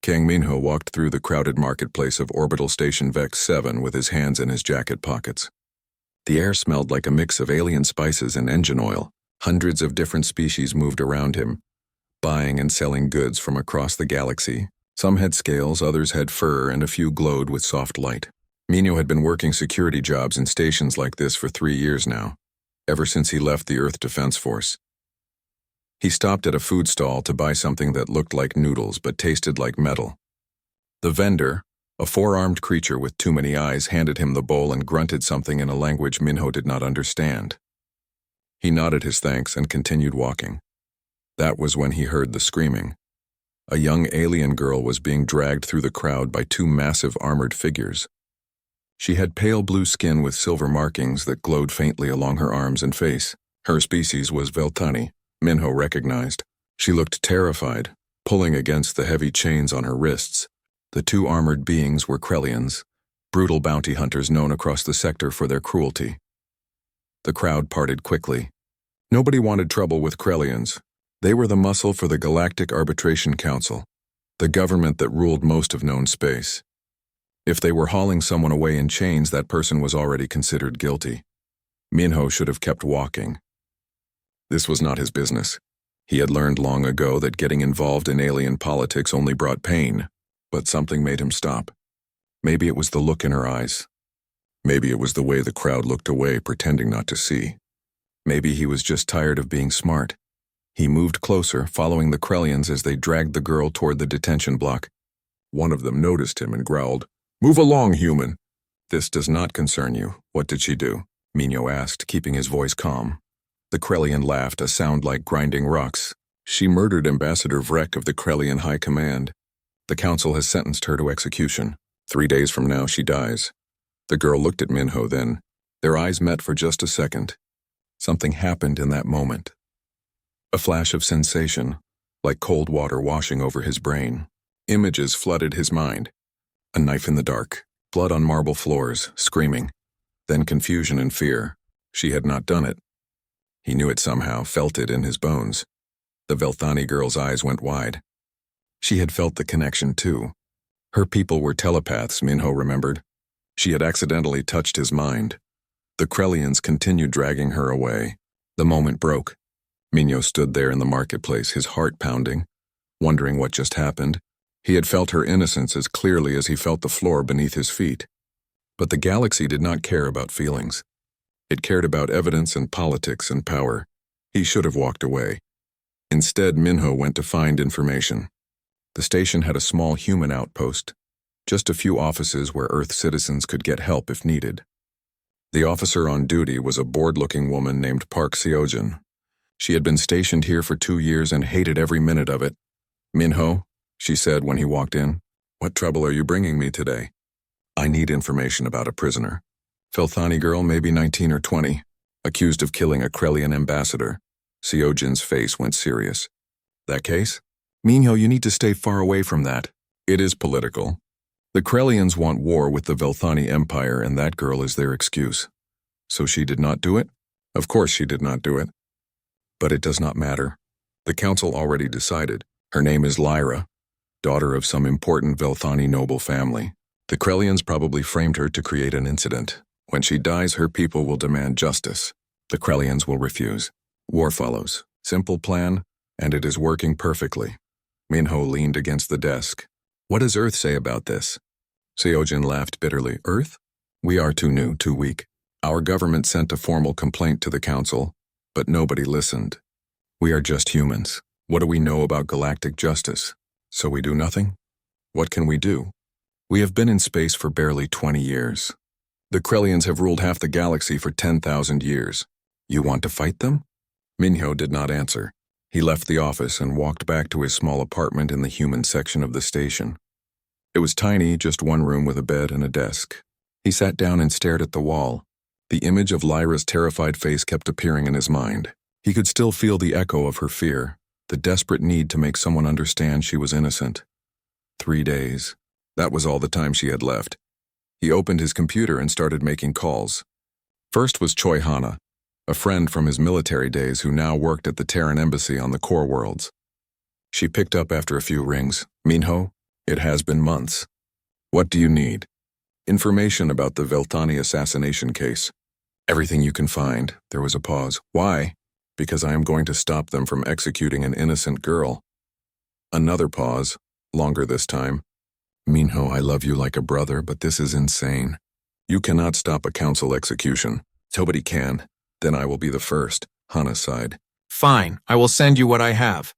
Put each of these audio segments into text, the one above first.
Kang Minho walked through the crowded marketplace of Orbital Station Vex 7 with his hands in his jacket pockets. The air smelled like a mix of alien spices and engine oil. Hundreds of different species moved around him, buying and selling goods from across the galaxy. Some had scales, others had fur, and a few glowed with soft light. Minho had been working security jobs in stations like this for 3 years now, ever since he left the Earth Defense Force. He stopped at a food stall to buy something that looked like noodles but tasted like metal. The vendor, a 4-armed creature with too many eyes, handed him the bowl and grunted something in a language Minho did not understand. He nodded his thanks and continued walking. That was when he heard the screaming. A young alien girl was being dragged through the crowd by 2 massive armored figures. She had pale blue skin with silver markings that glowed faintly along her arms and face. Her species was Veltani, Minho recognized. She looked terrified, pulling against the heavy chains on her wrists. The 2 armored beings were Krellians, brutal bounty hunters known across the sector for their cruelty. The crowd parted quickly. Nobody wanted trouble with Krellians. They were the muscle for the Galactic Arbitration Council, the government that ruled most of known space. If they were hauling someone away in chains, that person was already considered guilty. Minho should have kept walking. This was not his business. He had learned long ago that getting involved in alien politics only brought pain. But something made him stop. Maybe it was the look in her eyes. Maybe it was the way the crowd looked away, pretending not to see. Maybe he was just tired of being smart. He moved closer, following the Krellians as they dragged the girl toward the detention block. One of them noticed him and growled, "Move along, human." "This does not concern you. What did she do?" Minho asked, keeping his voice calm. The Krellian laughed, a sound like grinding rocks. "She murdered Ambassador Vrek of the Krellian High Command. The council has sentenced her to execution. 3 days from now, she dies." The girl looked at Minho then. Their eyes met for just a second. Something happened in that moment. A flash of sensation, like cold water washing over his brain. Images flooded his mind. A knife in the dark, blood on marble floors, screaming. Then confusion and fear. She had not done it. He knew it somehow, felt it in his bones. The Velthani girl's eyes went wide. She had felt the connection too. Her people were telepaths, Minho remembered. She had accidentally touched his mind. The Krellians continued dragging her away. The moment broke. Minho stood there in the marketplace, his heart pounding, wondering what just happened. He had felt her innocence as clearly as he felt the floor beneath his feet. But the galaxy did not care about feelings. It cared about evidence and politics and power. He should have walked away. Instead, Minho went to find information. The station had a small human outpost, just a few offices where Earth citizens could get help if needed. The officer on duty was a bored-looking woman named Park Seojin. She had been stationed here for 2 years and hated every minute of it. "Minho," she said when he walked in, "what trouble are you bringing me today?" "I need information about a prisoner. Velthani girl, maybe 19 or 20, accused of killing a Krellian ambassador." Seojin's face went serious. "That case? Minho, you need to stay far away from that. It is political. The Krellians want war with the Velthani Empire, and that girl is their excuse." "So she did not do it?" "Of course she did not do it. But it does not matter. The council already decided. Her name is Lyra, daughter of some important Velthani noble family. The Krellians probably framed her to create an incident. When she dies, her people will demand justice. The Krellians will refuse. War follows. Simple plan, and it is working perfectly." Minho leaned against the desk. "What does Earth say about this?" Seojin laughed bitterly. "Earth? We are too new, too weak. Our government sent a formal complaint to the council, but nobody listened. We are just humans. What do we know about galactic justice? So we do nothing? What can we do? We have been in space for barely 20 years. The Krellians have ruled half the galaxy for 10,000 years. You want to fight them?" Minho did not answer. He left the office and walked back to his small apartment in the human section of the station. It was tiny, just one room with a bed and a desk. He sat down and stared at the wall. The image of Lyra's terrified face kept appearing in his mind. He could still feel the echo of her fear, the desperate need to make someone understand she was innocent. 3 days. That was all the time she had left. He opened his computer and started making calls. First was Choi Hana, a friend from his military days who now worked at the Terran embassy on the core worlds. She picked up after a few rings. "Minho, It has been months. What do you need? Information about the Velthani assassination case. Everything you can find. There was a pause. Why? Because I am going to stop them from executing an innocent girl. Another pause, longer this time. Minho, I love you like a brother, but this is insane. You cannot stop a council execution. Nobody can. Then I will be the first. Hana sighed. Fine, I will send you what I have.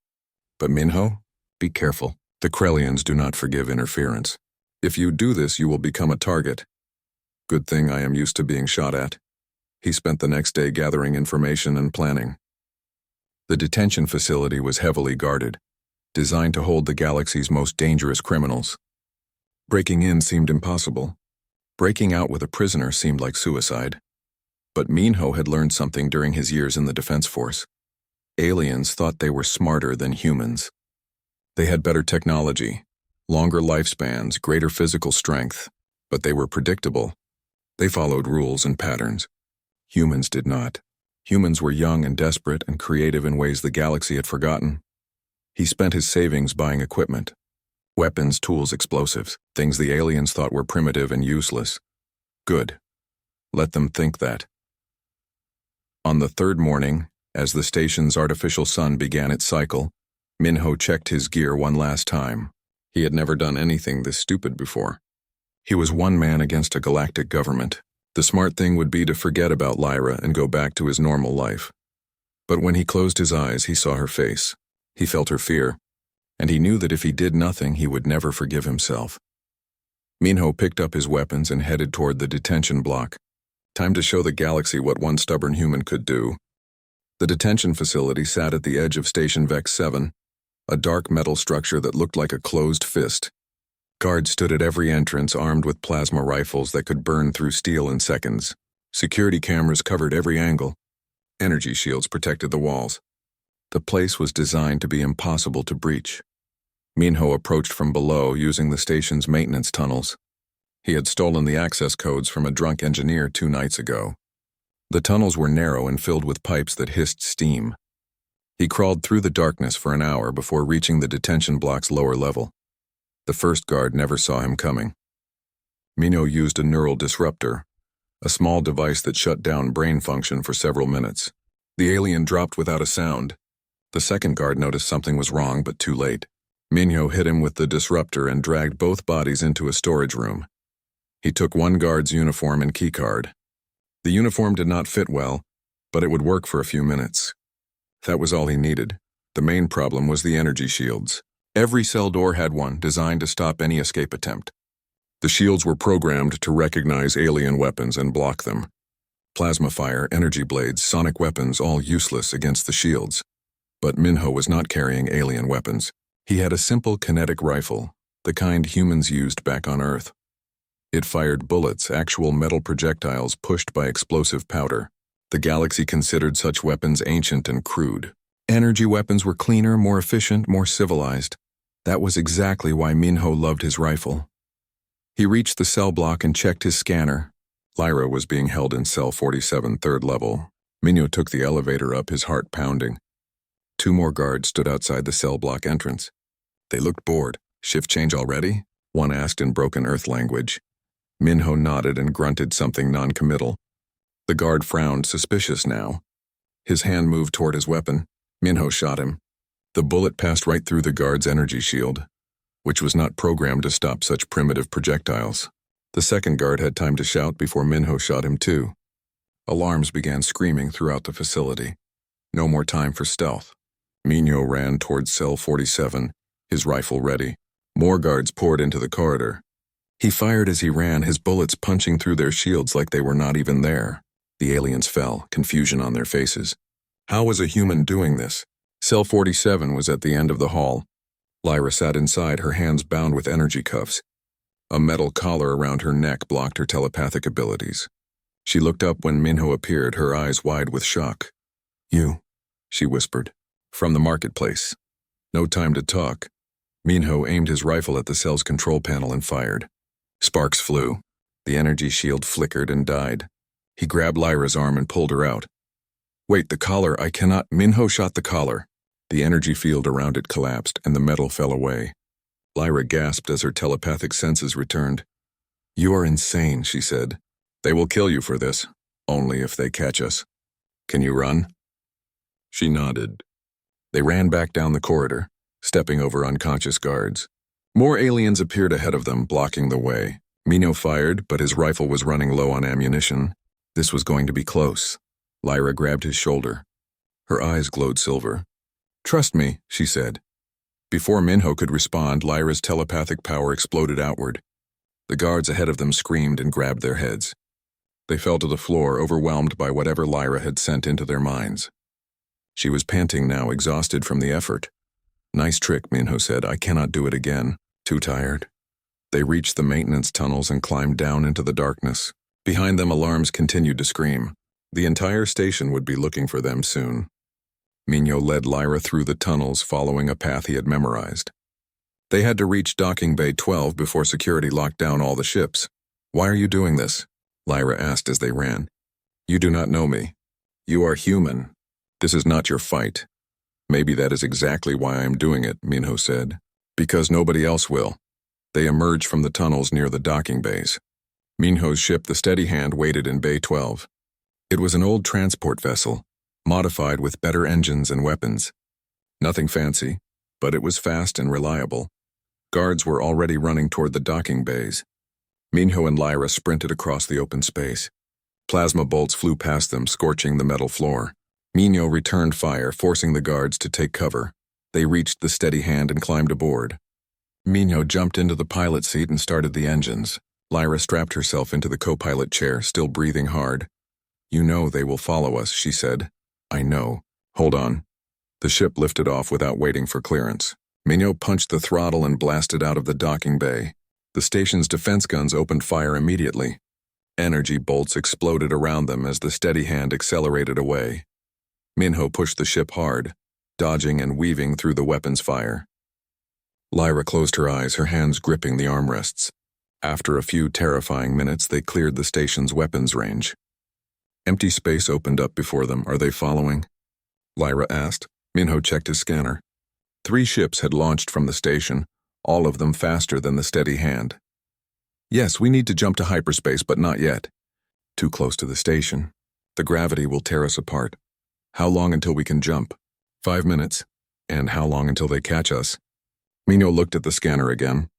But Minho, be careful. The Krellians do not forgive interference. If you do this, you will become a target. Good thing I am used to being shot at. He spent the next day gathering information and planning. The detention facility was heavily guarded, designed to hold the galaxy's most dangerous criminals. Breaking in seemed impossible. Breaking out with a prisoner seemed like suicide. But Minho had learned something during his years in the Defense Force. Aliens thought they were smarter than humans. They had better technology, longer lifespans, greater physical strength, but they were predictable. They followed rules and patterns. Humans did not. Humans were young and desperate and creative in ways the galaxy had forgotten. He spent his savings buying equipment. Weapons, tools, explosives, things the aliens thought were primitive and useless. Good. Let them think that. On the third morning, as the station's artificial sun began its cycle, Minho checked his gear one last time. He had never done anything this stupid before. He was one man against a galactic government. The smart thing would be to forget about Lyra and go back to his normal life. But when he closed his eyes, he saw her face. He felt her fear, and he knew that if he did nothing, he would never forgive himself. Minho picked up his weapons and headed toward the detention block. Time to show the galaxy what one stubborn human could do. The detention facility sat at the edge of Station Vex 7, a dark metal structure that looked like a closed fist. Guards stood at every entrance armed with plasma rifles that could burn through steel in seconds. Security cameras covered every angle. Energy shields protected the walls. The place was designed to be impossible to breach. Minho approached from below using the station's maintenance tunnels. He had stolen the access codes from a drunk engineer 2 nights ago. The tunnels were narrow and filled with pipes that hissed steam. He crawled through the darkness for an hour before reaching the detention block's lower level. The first guard never saw him coming. Minho used a neural disruptor, a small device that shut down brain function for several minutes. The alien dropped without a sound. The second guard noticed something was wrong, but too late. Minho hit him with the disruptor and dragged both bodies into a storage room. He took one guard's uniform and keycard. The uniform did not fit well, but it would work for a few minutes. That was all he needed. The main problem was the energy shields. Every cell door had one, designed to stop any escape attempt. The shields were programmed to recognize alien weapons and block them. Plasma fire, energy blades, sonic weapons, all useless against the shields. But Minho was not carrying alien weapons. He had a simple kinetic rifle, the kind humans used back on Earth. It fired bullets, actual metal projectiles pushed by explosive powder. The galaxy considered such weapons ancient and crude. Energy weapons were cleaner, more efficient, more civilized. That was exactly why Minho loved his rifle. He reached the cell block and checked his scanner. Lyra was being held in cell 47, third level. Minho took the elevator up, his heart pounding. 2 more guards stood outside the cell block entrance. They looked bored. Shift change already? One asked in broken Earth language. Minho nodded and grunted something non-committal. The guard frowned, suspicious now. His hand moved toward his weapon. Minho shot him. The bullet passed right through the guard's energy shield, which was not programmed to stop such primitive projectiles. The second guard had time to shout before Minho shot him too. Alarms began screaming throughout the facility. No more time for stealth. Minho ran towards cell 47, his rifle ready. More guards poured into the corridor. He fired as he ran, his bullets punching through their shields like they were not even there. The aliens fell, confusion on their faces. How was a human doing this? Cell 47 was at the end of the hall. Lyra sat inside, her hands bound with energy cuffs. A metal collar around her neck blocked her telepathic abilities. She looked up when Minho appeared, her eyes wide with shock. "You," she whispered. "From the marketplace." No time to talk. Minho aimed his rifle at the cell's control panel and fired. Sparks flew. The energy shield flickered and died. He grabbed Lyra's arm and pulled her out. "Wait, the collar, I cannot." Minho shot the collar. The energy field around it collapsed and the metal fell away. Lyra gasped as her telepathic senses returned. "You are insane," she said. "They will kill you for this, only if they catch us. Can you run?" She nodded. They ran back down the corridor, stepping over unconscious guards. More aliens appeared ahead of them, blocking the way. Minho fired, but his rifle was running low on ammunition. This was going to be close. Lyra grabbed his shoulder. Her eyes glowed silver. "Trust me," she said. Before Minho could respond, Lyra's telepathic power exploded outward. The guards ahead of them screamed and grabbed their heads. They fell to the floor, overwhelmed by whatever Lyra had sent into their minds. She was panting now, exhausted from the effort. "Nice trick," Minho said. "I cannot do it again. Too tired." They reached the maintenance tunnels and climbed down into the darkness. Behind them, alarms continued to scream. The entire station would be looking for them soon. Minho led Lyra through the tunnels, following a path he had memorized. They had to reach Docking Bay 12 before security locked down all the ships. "Why are you doing this?" Lyra asked as they ran. "You do not know me. You are human. This is not your fight." "Maybe that is exactly why I am doing it," Minho said. "Because nobody else will." They emerged from the tunnels near the docking bays. Minho's ship, the Steady Hand, waited in Bay 12. It was an old transport vessel, modified with better engines and weapons. Nothing fancy, but it was fast and reliable. Guards were already running toward the docking bays. Minho and Lyra sprinted across the open space. Plasma bolts flew past them, scorching the metal floor. Minho returned fire, forcing the guards to take cover. They reached the Steady Hand and climbed aboard. Minho jumped into the pilot seat and started the engines. Lyra strapped herself into the co-pilot chair, still breathing hard. "You know they will follow us," she said. "I know. Hold on." The ship lifted off without waiting for clearance. Minho punched the throttle and blasted out of the docking bay. The station's defense guns opened fire immediately. Energy bolts exploded around them as the Steady Hand accelerated away. Minho pushed the ship hard, dodging and weaving through the weapons fire. Lyra closed her eyes, her hands gripping the armrests. After a few terrifying minutes, they cleared the station's weapons range. Empty space opened up before them. "Are they following?" Lyra asked. Minho checked his scanner. 3 ships had launched from the station, all of them faster than the Steady Hand. "Yes, we need to jump to hyperspace, but not yet. Too close to the station. The gravity will tear us apart. How long until we can jump?" 5 minutes. "And how long until they catch us?" Minho looked at the scanner again.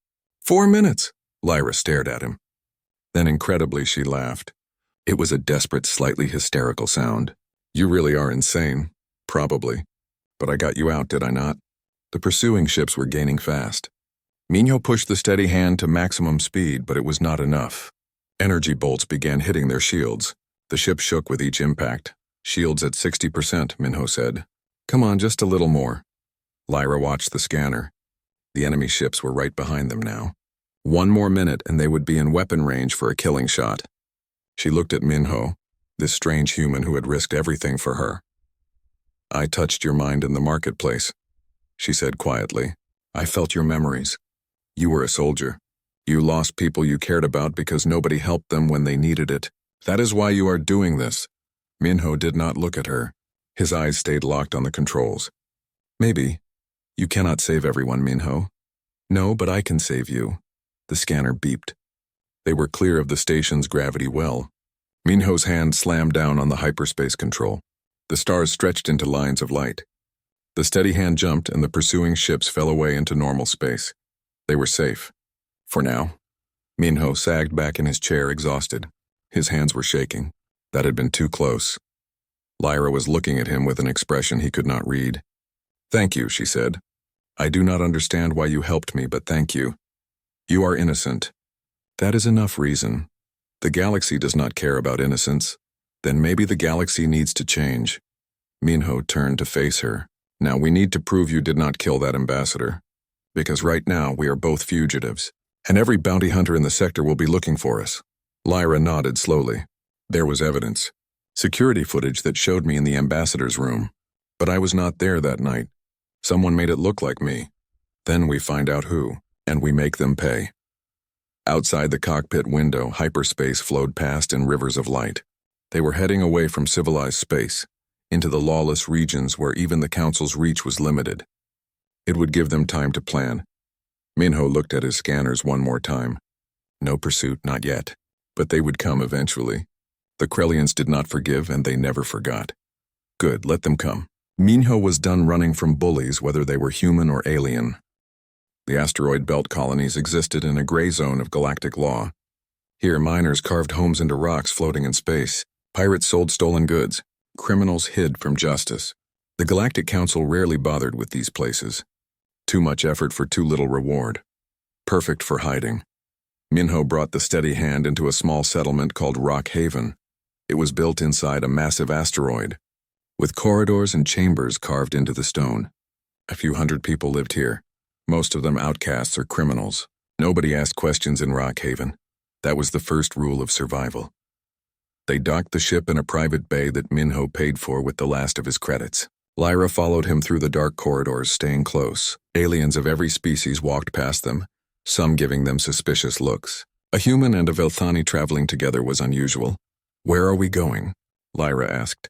4 minutes. Lyra stared at him. Then incredibly she laughed. It was a desperate, slightly hysterical sound. "You really are insane. Probably. But I got you out, did I not?" The pursuing ships were gaining fast. Minho pushed the Steady Hand to maximum speed, but it was not enough. Energy bolts began hitting their shields. The ship shook with each impact. "Shields at 60%, Minho said. "Come on, just a little more." Lyra watched the scanner. The enemy ships were right behind them now. 1 more minute and they would be in weapon range for a killing shot. She looked at Minho, this strange human who had risked everything for her. "I touched your mind in the marketplace," she said quietly. "I felt your memories. You were a soldier. You lost people you cared about because nobody helped them when they needed it. That is why you are doing this." Minho did not look at her. His eyes stayed locked on the controls. "Maybe. You cannot save everyone, Minho." "No, but I can save you." The scanner beeped. They were clear of the station's gravity well. Minho's hand slammed down on the hyperspace control. The stars stretched into lines of light. The Steady Hand jumped and the pursuing ships fell away into normal space. They were safe. For now. Minho sagged back in his chair, exhausted. His hands were shaking. That had been too close. Lyra was looking at him with an expression he could not read. "Thank you," she said. "I do not understand why you helped me, but thank you. You are innocent. That is enough reason. The galaxy does not care about innocence. Then maybe the galaxy needs to change." Minho turned to face her. "Now we need to prove you did not kill that ambassador. Because right now we are both fugitives, and every bounty hunter in the sector will be looking for us." Lyra nodded slowly. "There was evidence. Security footage that showed me in the ambassador's room. But I was not there that night. Someone made it look like me. Then we find out who, and we make them pay." Outside the cockpit window, hyperspace flowed past in rivers of light. They were heading away from civilized space, into the lawless regions where even the Council's reach was limited. It would give them time to plan. Minho looked at his scanners one more time. No pursuit, not yet. But they would come eventually. The Krellians did not forgive, and they never forgot. Good, let them come. Minho was done running from bullies, whether they were human or alien. The asteroid belt colonies existed in a gray zone of galactic law. Here, miners carved homes into rocks floating in space. Pirates sold stolen goods. Criminals hid from justice. The Galactic Council rarely bothered with these places. Too much effort for too little reward. Perfect for hiding. Minho brought the steady hand into a small settlement called Rock Haven. It was built inside a massive asteroid, with corridors and chambers carved into the stone. A few hundred people lived here, most of them outcasts or criminals. Nobody asked questions in Rock Haven. That was the first rule of survival. They docked the ship in a private bay that Minho paid for with the last of his credits. Lyra followed him through the dark corridors, staying close. Aliens of every species walked past them, some giving them suspicious looks. A human and a Velthani traveling together was unusual. "Where are we going?" Lyra asked.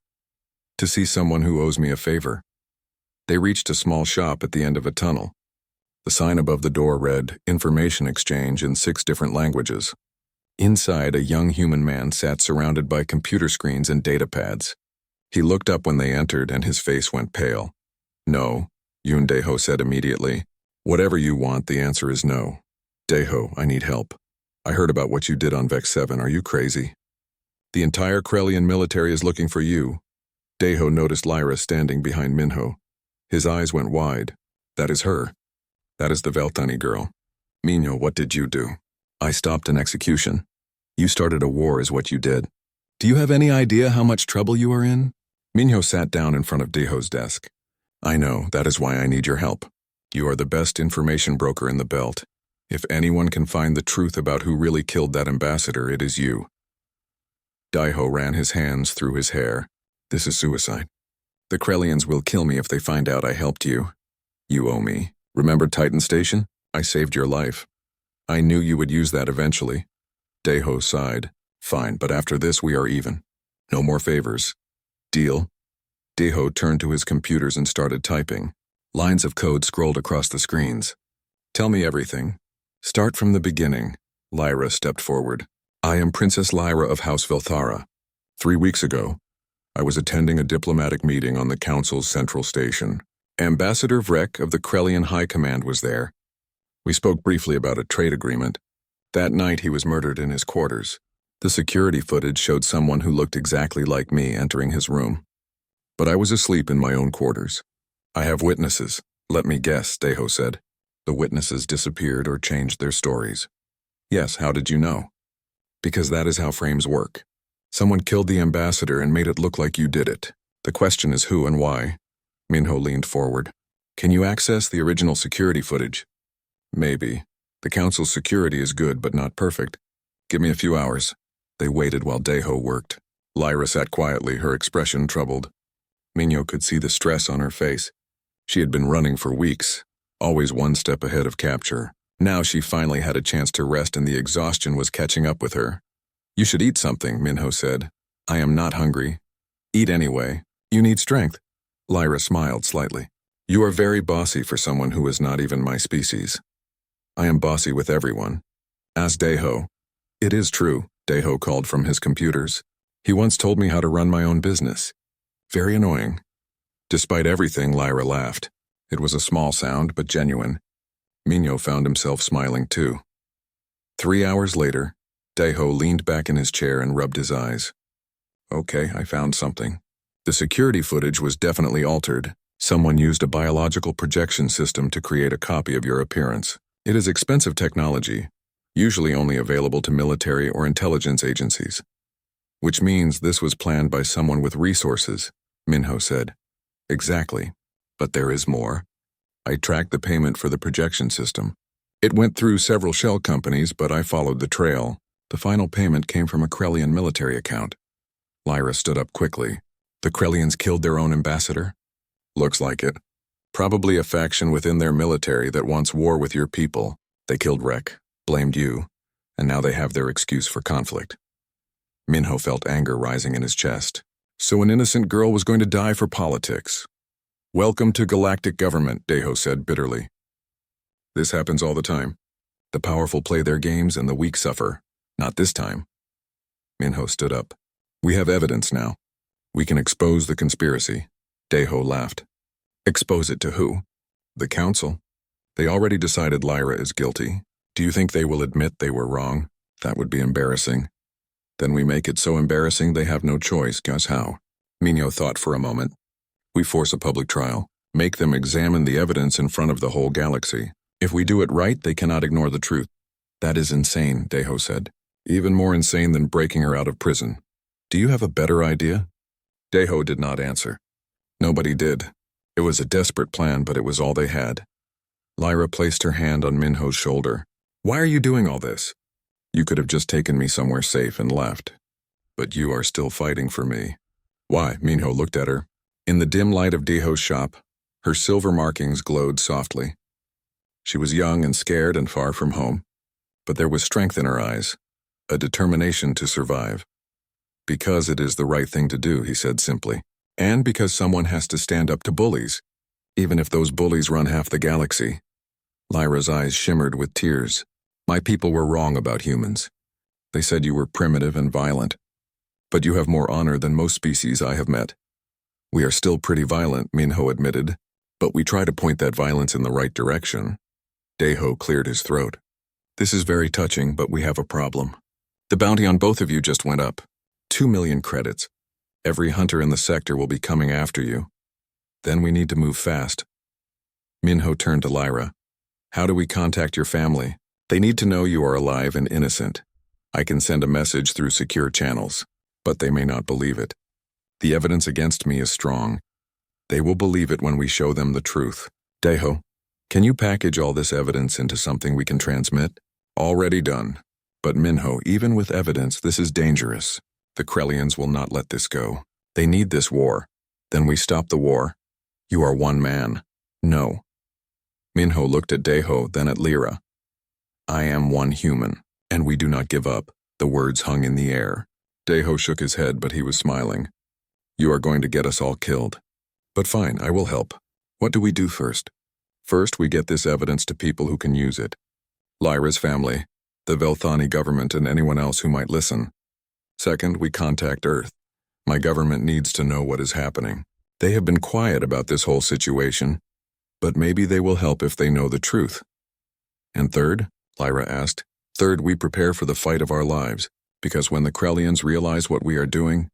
"To see someone who owes me a favor." They reached a small shop at the end of a tunnel. The sign above the door read, "Information Exchange" in 6 different languages. Inside, a young human man sat surrounded by computer screens and data pads. He looked up when they entered, and his face went pale. "No," Yoon Daeho said immediately. "Whatever you want, the answer is no. Daeho, I need help. I heard about what you did on Vex 7. Are you crazy? The entire Krellian military is looking for you." Daeho noticed Lyra standing behind Minho. His eyes went wide. "That is her. That is the Velthani girl. Minho, what did you do?" "I stopped an execution." "You started a war is what you did. Do you have any idea how much trouble you are in?" Minho sat down in front of Daeho's desk. "I know, that is why I need your help. You are the best information broker in the belt. If anyone can find the truth about who really killed that ambassador, it is you." Daeho ran his hands through his hair. "This is suicide. The Krellians will kill me if they find out I helped you. You owe me. Remember Titan Station? I saved your life. I knew you would use that eventually." Daeho sighed. "Fine, but after this we are even. No more favors. Deal?" Daeho turned to his computers and started typing. Lines of code scrolled across the screens. "Tell me everything. Start from the beginning." Lyra stepped forward. "I am Princess Lyra of House Velthara. 3 weeks ago, I was attending a diplomatic meeting on the Council's central station. Ambassador Vrek of the Krellian High Command was there. We spoke briefly about a trade agreement. That night he was murdered in his quarters. The security footage showed someone who looked exactly like me entering his room. But I was asleep in my own quarters. I have witnesses. Let me guess," Daeho said. "The witnesses disappeared or changed their stories." "Yes, how did you know?" "Because that is how frames work. Someone killed the ambassador and made it look like you did it. The question is who and why." Minho leaned forward. "Can you access the original security footage?" "Maybe. The Council's security is good but not perfect. Give me a few hours." They waited while Daeho worked. Lyra sat quietly, her expression troubled. Minho could see the stress on her face. She had been running for weeks, always one step ahead of capture. Now she finally had a chance to rest and the exhaustion was catching up with her. "You should eat something," Minho said. "I am not hungry." "Eat anyway. You need strength." Lyra smiled slightly. "You are very bossy for someone who is not even my species." "I am bossy with everyone." Ask Daeho. "It is true," Daeho called from his computers. "He once told me how to run my own business." "Very annoying." Despite everything, Lyra laughed. It was a small sound, but genuine. Minho found himself smiling too. 3 hours later, Daeho leaned back in his chair and rubbed his eyes. "Okay, I found something." The security footage was definitely altered. Someone used a biological projection system to create a copy of your appearance. It is expensive technology, usually only available to military or intelligence agencies. "Which means this was planned by someone with resources," Minho said. "Exactly. But there is more. I tracked the payment for the projection system. It went through several shell companies, but I followed the trail. The final payment came from a Krellian military account." Lyra stood up quickly. "The Krellians killed their own ambassador?" "Looks like it. Probably a faction within their military that wants war with your people. They killed Rek, blamed you, and now they have their excuse for conflict." Minho felt anger rising in his chest. So an innocent girl was going to die for politics. "Welcome to galactic government," Daeho said bitterly. This happens all the time. The powerful play their games and the weak suffer. Not this time. Minho stood up. We have evidence now. We can expose the conspiracy. Daeho laughed. Expose it to who? The council. They already decided Lyra is guilty. Do you think they will admit they were wrong? That would be embarrassing. Then we make it so embarrassing they have no choice. Guess how? Minho thought for a moment. We force a public trial. Make them examine the evidence in front of the whole galaxy. If we do it right, they cannot ignore the truth. That is insane, Daeho said. Even more insane than breaking her out of prison. Do you have a better idea? Daeho did not answer. Nobody did. It was a desperate plan, but it was all they had. Lyra placed her hand on Minho's shoulder. Why are you doing all this? You could have just taken me somewhere safe and left. But you are still fighting for me. Why? Minho looked at her. In the dim light of Daeho's shop, her silver markings glowed softly. She was young and scared and far from home, but there was strength in her eyes, a determination to survive. Because it is the right thing to do, he said simply, and because someone has to stand up to bullies, even if those bullies run half the galaxy. Lyra's eyes shimmered with tears. My people were wrong about humans. They said you were primitive and violent, but you have more honor than most species I have met. We are still pretty violent, Minho admitted, but we try to point that violence in the right direction. Daeho cleared his throat. This is very touching, but we have a problem. The bounty on both of you just went up. 2 million credits. Every hunter in the sector will be coming after you. Then we need to move fast. Minho turned to Lyra. How do we contact your family? They need to know you are alive and innocent. I can send a message through secure channels, but they may not believe it. The evidence against me is strong. They will believe it when we show them the truth. Daeho, can you package all this evidence into something we can transmit? Already done. But Minho, even with evidence, this is dangerous. The Krellians will not let this go. They need this war. Then we stop the war. You are one man. No. Minho looked at Daeho, then at Lyra. I am one human, and we do not give up. The words hung in the air. Daeho shook his head, but he was smiling. You are going to get us all killed. But fine, I will help. What do we do first? First, we get this evidence to people who can use it. Lyra's family, the Velthani government, and anyone else who might listen. Second, we contact Earth. My government needs to know what is happening. They have been quiet about this whole situation, but maybe they will help if they know the truth. And third, Lyra asked, third, we prepare for the fight of our lives, because when the Krellians realize what we are doing,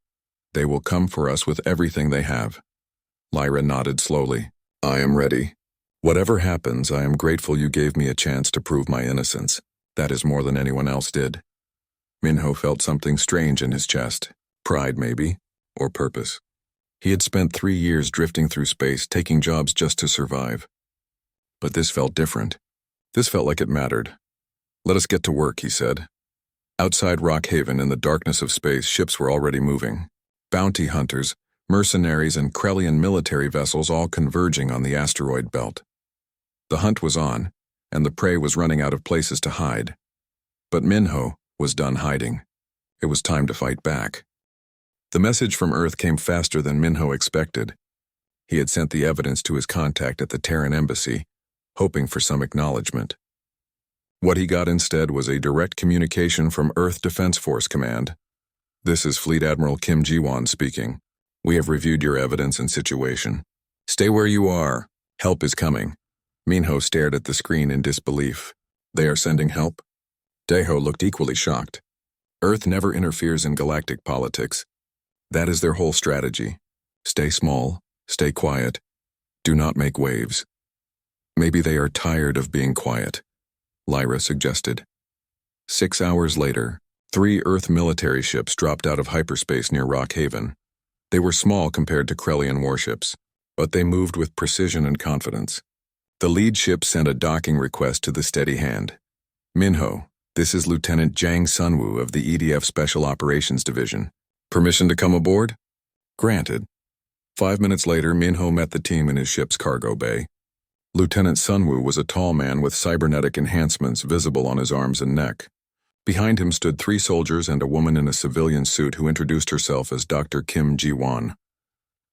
they will come for us with everything they have. Lyra nodded slowly. I am ready. Whatever happens, I am grateful you gave me a chance to prove my innocence. That is more than anyone else did. Minho felt something strange in his chest. Pride, maybe, or purpose. He had spent 3 years drifting through space, taking jobs just to survive. But this felt different. This felt like it mattered. Let us get to work, he said. Outside Rockhaven, in the darkness of space, ships were already moving. Bounty hunters, mercenaries, and Krellian military vessels all converging on the asteroid belt. The hunt was on, and the prey was running out of places to hide. But Minho was done hiding. It was time to fight back. The message from Earth came faster than Minho expected. He had sent the evidence to his contact at the Terran embassy, hoping for some acknowledgement. What he got instead was a direct communication from Earth Defense Force Command. This is Fleet Admiral Kim Ji-won speaking. We have reviewed your evidence and situation. Stay where you are. Help is coming. Minho stared at the screen in disbelief. They are sending help? Daeho looked equally shocked. Earth never interferes in galactic politics. That is their whole strategy. Stay small, stay quiet. Do not make waves. Maybe they are tired of being quiet, Lyra suggested. 6 hours later, 3 Earth military ships dropped out of hyperspace near Rockhaven. They were small compared to Krellian warships, but they moved with precision and confidence. The lead ship sent a docking request to the steady hand. Minho, this is Lieutenant Jang Sunwoo of the EDF Special Operations Division. Permission to come aboard? Granted. 5 minutes later, Minho met the team in his ship's cargo bay. Lieutenant Sunwoo was a tall man with cybernetic enhancements visible on his arms and neck. Behind him stood 3 soldiers and a woman in a civilian suit who introduced herself as Dr. Kim Ji-won.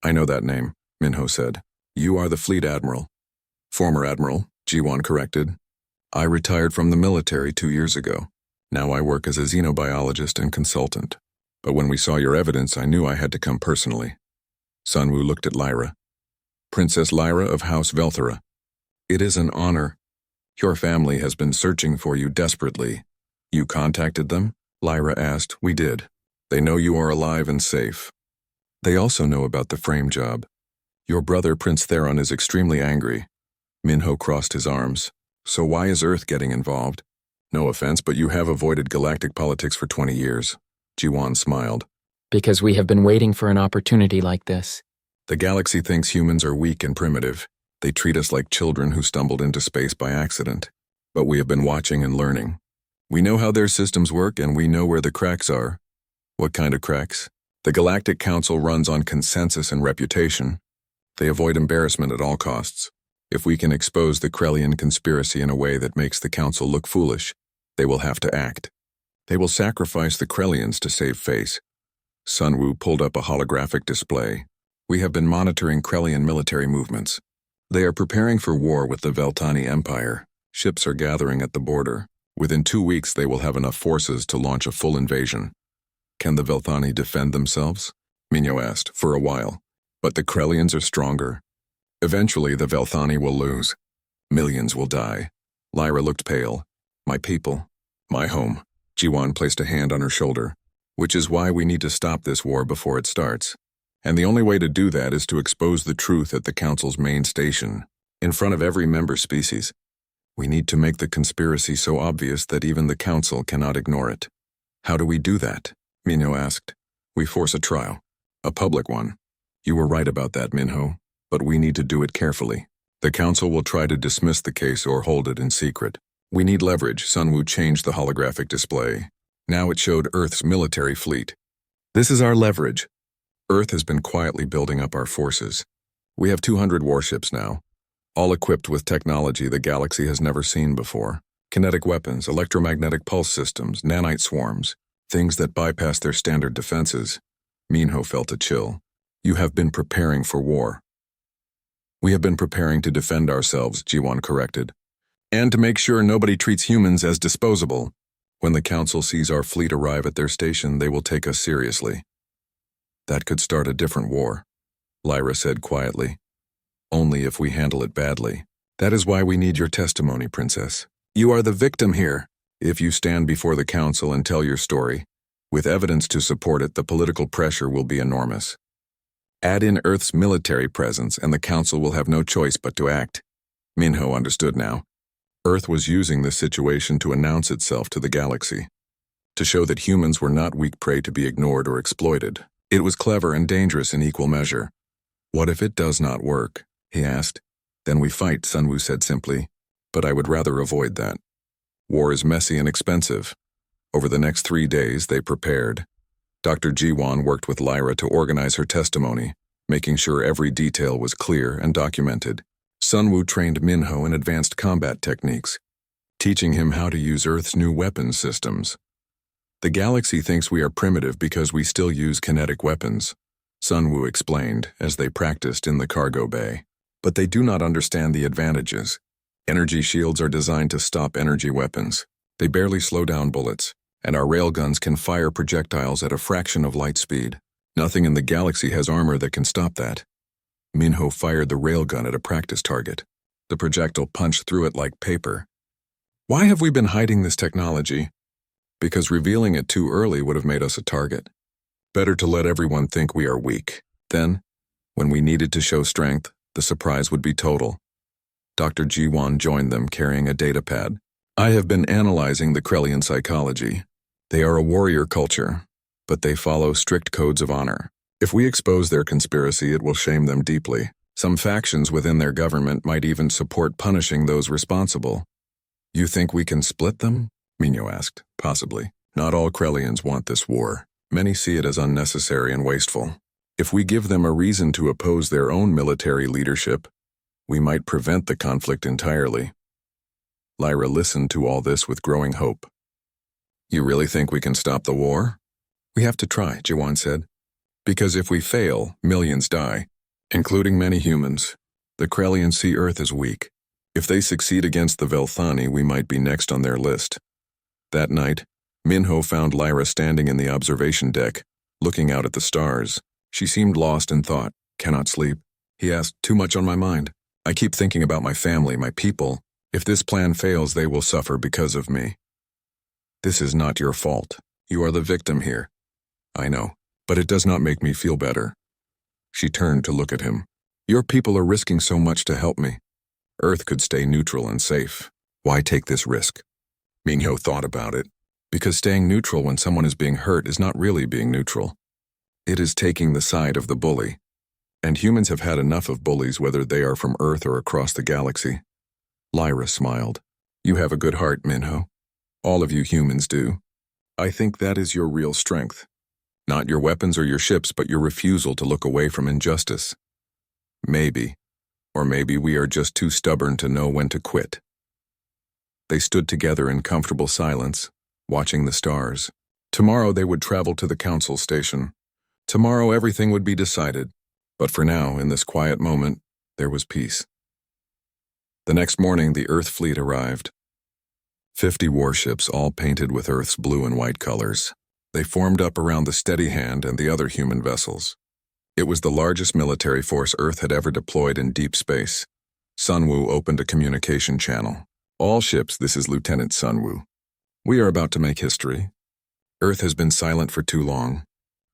I know that name, Minho said. You are the Fleet Admiral. Former Admiral, Ji-won corrected. I retired from the military 2 years ago. Now I work as a xenobiologist and consultant. But when we saw your evidence, I knew I had to come personally. Sunwoo looked at Lyra. Princess Lyra of House Velthera. It is an honor. Your family has been searching for you desperately. You contacted them? Lyra asked. We did. They know you are alive and safe. They also know about the frame job. Your brother, Prince Theron, is extremely angry. Minho crossed his arms. So why is Earth getting involved? No offense, but you have avoided galactic politics for 20 years. Jiwan smiled. Because we have been waiting for an opportunity like this. The galaxy thinks humans are weak and primitive. They treat us like children who stumbled into space by accident. But we have been watching and learning. We know how their systems work, and we know where the cracks are. What kind of cracks? The Galactic Council runs on consensus and reputation. They avoid embarrassment at all costs. If we can expose the Krellian conspiracy in a way that makes the Council look foolish, they will have to act. They will sacrifice the Krellians to save face. Sunwoo pulled up a holographic display. We have been monitoring Krellian military movements. They are preparing for war with the Veltani Empire. Ships are gathering at the border. Within 2 weeks, they will have enough forces to launch a full invasion. Can the Velthani defend themselves? Minho asked. For a while. But the Krellians are stronger. Eventually, the Velthani will lose. Millions will die. Lyra looked pale. My people. My home. Jiwan placed a hand on her shoulder. Which is why we need to stop this war before it starts. And the only way to do that is to expose the truth at the Council's main station, in front of every member species. We need to make the conspiracy so obvious that even the Council cannot ignore it. How do we do that? Minho asked. We force a trial. A public one. You were right about that, Minho. But we need to do it carefully. The Council will try to dismiss the case or hold it in secret. We need leverage. Sunwoo changed the holographic display. Now it showed Earth's military fleet. This is our leverage. Earth has been quietly building up our forces. We have 200 warships now, all equipped with technology the galaxy has never seen before. Kinetic weapons, electromagnetic pulse systems, nanite swarms, things that bypass their standard defenses. Minho felt a chill. You have been preparing for war. We have been preparing to defend ourselves, Jiwan corrected. And to make sure nobody treats humans as disposable. When the Council sees our fleet arrive at their station, they will take us seriously. That could start a different war, Lyra said quietly. Only if we handle it badly. That is why we need your testimony, Princess. You are the victim here. If you stand before the Council and tell your story, with evidence to support it, the political pressure will be enormous. Add in Earth's military presence and the Council will have no choice but to act. Minho understood now. Earth was using this situation to announce itself to the galaxy, to show that humans were not weak prey to be ignored or exploited. It was clever and dangerous in equal measure. What if it does not work? He asked. Then we fight, Sunwoo said simply. But I would rather avoid that. War is messy and expensive. Over the next 3 days, they prepared. Dr. Jiwan worked with Lyra to organize her testimony, making sure every detail was clear and documented. Sunwoo trained Minho in advanced combat techniques, teaching him how to use Earth's new weapons systems. The galaxy thinks we are primitive because we still use kinetic weapons, Sunwoo explained as they practiced in the cargo bay. But they do not understand the advantages. Energy shields are designed to stop energy weapons. They barely slow down bullets, and our railguns can fire projectiles at a fraction of light speed. Nothing in the galaxy has armor that can stop that. Minho fired the railgun at a practice target. The projectile punched through it like paper. Why have we been hiding this technology? Because revealing it too early would have made us a target. Better to let everyone think we are weak. Then, when we needed to show strength, the surprise would be total. Dr. Jiwan joined them carrying a datapad. I have been analyzing the Krellian psychology. They are a warrior culture, but they follow strict codes of honor. If we expose their conspiracy, it will shame them deeply. Some factions within their government might even support punishing those responsible. You think we can split them? Minho asked. Possibly. Not all Krellians want this war. Many see it as unnecessary and wasteful. If we give them a reason to oppose their own military leadership, we might prevent the conflict entirely. Lyra listened to all this with growing hope. You really think we can stop the war? We have to try, Jiwan said. Because if we fail, millions die, including many humans. The Krellians see Earth as weak. If they succeed against the Velthani, we might be next on their list. That night, Minho found Lyra standing in the observation deck, looking out at the stars. She seemed lost in thought. Cannot sleep. He asked, too much on my mind. I keep thinking about my family, my people. If this plan fails, they will suffer because of me. This is not your fault. You are the victim here. I know, but it does not make me feel better. She turned to look at him. Your people are risking so much to help me. Earth could stay neutral and safe. Why take this risk? Minho thought about it. Because staying neutral when someone is being hurt is not really being neutral. It is taking the side of the bully. And humans have had enough of bullies, whether they are from Earth or across the galaxy. Lyra smiled. You have a good heart, Minho. All of you humans do. I think that is your real strength. Not your weapons or your ships, but your refusal to look away from injustice. Maybe, or maybe we are just too stubborn to know when to quit. They stood together in comfortable silence, watching the stars. Tomorrow they would travel to the council station. Tomorrow everything would be decided. But for now, in this quiet moment, there was peace. The next morning, the Earth fleet arrived. 50 warships, all painted with Earth's blue and white colors. They formed up around the Steady Hand and the other human vessels. It was the largest military force Earth had ever deployed in deep space. Sunwoo opened a communication channel. All ships, this is Lieutenant Sunwoo. We are about to make history. Earth has been silent for too long.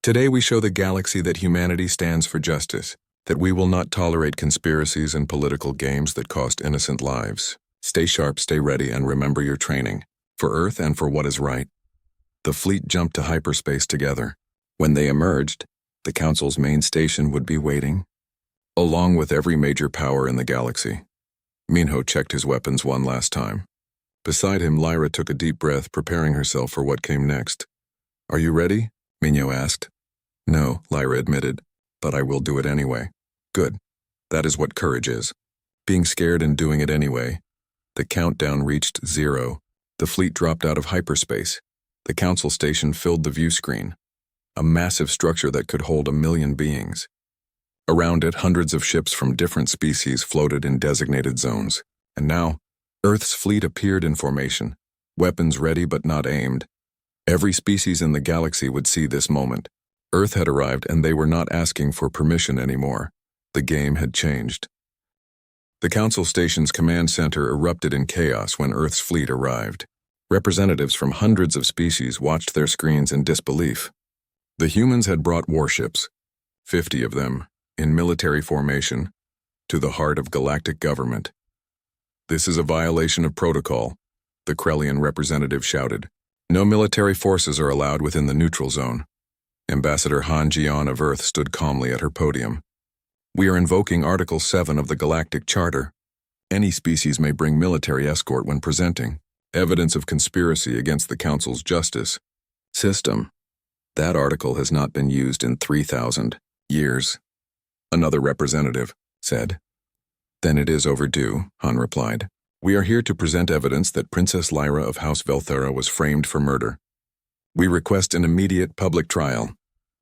Today we show the galaxy that humanity stands for justice, that we will not tolerate conspiracies and political games that cost innocent lives. Stay sharp, stay ready, and remember your training, for Earth and for what is right. The fleet jumped to hyperspace together. When they emerged, the Council's main station would be waiting, along with every major power in the galaxy. Minho checked his weapons one last time. Beside him, Lyra took a deep breath, preparing herself for what came next. Are you ready? Minho asked. No, Lyra admitted, but I will do it anyway. Good. That is what courage is. Being scared and doing it anyway. The countdown reached 0. The fleet dropped out of hyperspace. The council station filled the view screen. A massive structure that could hold 1 million beings. Around it, hundreds of ships from different species floated in designated zones. And now, Earth's fleet appeared in formation, weapons ready but not aimed. Every species in the galaxy would see this moment. Earth had arrived and they were not asking for permission anymore. The game had changed. The Council Station's command center erupted in chaos when Earth's fleet arrived. Representatives from hundreds of species watched their screens in disbelief. The humans had brought warships, 50 of them, in military formation, to the heart of galactic government. This is a violation of protocol, the Krellian representative shouted. No military forces are allowed within the neutral zone. Ambassador Han Jian of Earth stood calmly at her podium. We are invoking Article 7 of the Galactic Charter. Any species may bring military escort when presenting evidence of conspiracy against the Council's justice system. That article has not been used in 3,000 years, another representative said. Then it is overdue, Han replied. We are here to present evidence that Princess Lyra of House Velthera was framed for murder. We request an immediate public trial.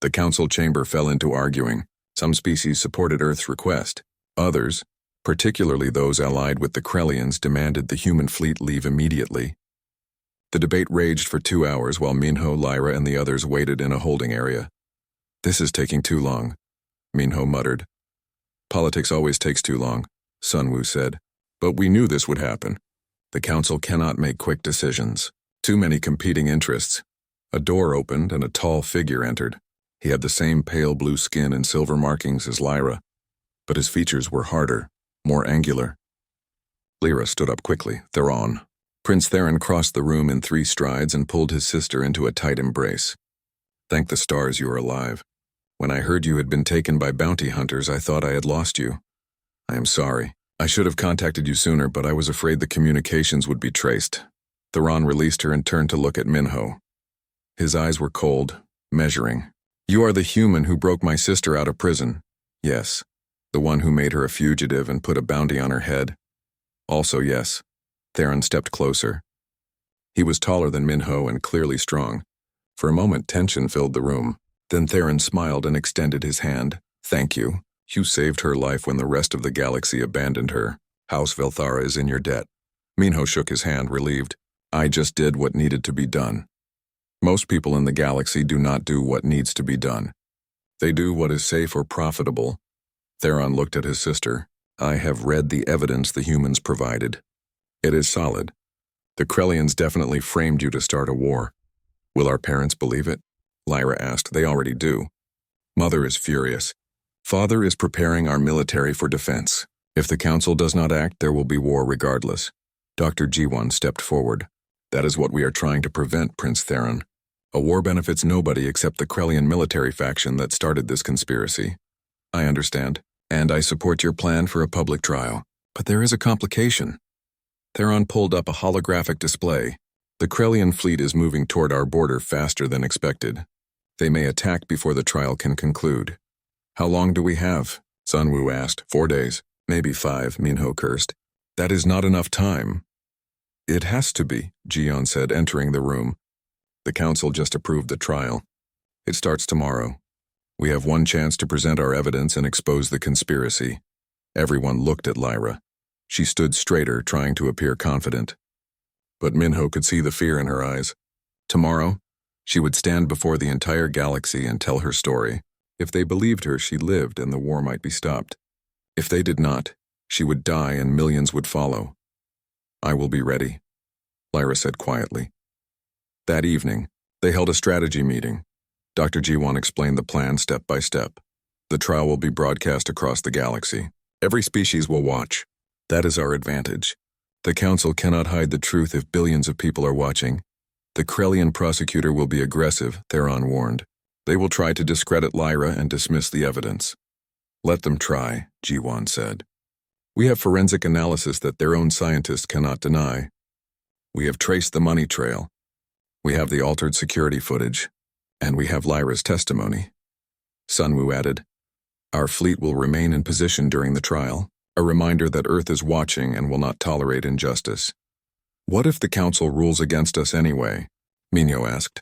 The council chamber fell into arguing. Some species supported Earth's request. Others, particularly those allied with the Krellians, demanded the human fleet leave immediately. The debate raged for 2 hours while Minho, Lyra, and the others waited in a holding area. This is taking too long, Minho muttered. Politics always takes too long, Sunwoo said. But we knew this would happen. The council cannot make quick decisions. Too many competing interests. A door opened and a tall figure entered. He had the same pale blue skin and silver markings as Lyra, but his features were harder, more angular. Lyra stood up quickly. Theron. Prince Theron crossed the room in 3 strides and pulled his sister into a tight embrace. Thank the stars you are alive. When I heard you had been taken by bounty hunters, I thought I had lost you. I am sorry. I should have contacted you sooner, but I was afraid the communications would be traced. Theron released her and turned to look at Minho. His eyes were cold, measuring. You are the human who broke my sister out of prison. Yes. The one who made her a fugitive and put a bounty on her head. Also yes. Theron stepped closer. He was taller than Minho and clearly strong. For a moment, tension filled the room. Then Theron smiled and extended his hand. Thank you. You saved her life when the rest of the galaxy abandoned her. House Velthara is in your debt. Minho shook his hand, relieved. I just did what needed to be done. Most people in the galaxy do not do what needs to be done. They do what is safe or profitable. Theron looked at his sister. I have read the evidence the humans provided. It is solid. The Krellians definitely framed you to start a war. Will our parents believe it? Lyra asked. They already do. Mother is furious. Father is preparing our military for defense. If the council does not act, there will be war regardless. Dr. G1 stepped forward. That is what we are trying to prevent, Prince Theron. A war benefits nobody except the Krellian military faction that started this conspiracy. I understand, and I support your plan for a public trial. But there is a complication. Theron pulled up a holographic display. The Krellian fleet is moving toward our border faster than expected. They may attack before the trial can conclude. How long do we have? Sunwoo asked. 4 days. Maybe 5, Minho cursed. That is not enough time. It has to be, Jion said, entering the room. The council just approved the trial. It starts tomorrow. We have one chance to present our evidence and expose the conspiracy. Everyone looked at Lyra. She stood straighter, trying to appear confident. But Minho could see the fear in her eyes. Tomorrow, she would stand before the entire galaxy and tell her story. If they believed her, she lived and the war might be stopped. If they did not, she would die and millions would follow. I will be ready, Lyra said quietly. That evening, they held a strategy meeting. Dr. G1 explained the plan step by step. The trial will be broadcast across the galaxy. Every species will watch. That is our advantage. The council cannot hide the truth if billions of people are watching. The Krellian prosecutor will be aggressive, Theron warned. They will try to discredit Lyra and dismiss the evidence. Let them try, G1 said. We have forensic analysis that their own scientists cannot deny. We have traced the money trail. We have the altered security footage. And we have Lyra's testimony. Sunwoo added, our fleet will remain in position during the trial, a reminder that Earth is watching and will not tolerate injustice. What if the council rules against us anyway? Minho asked.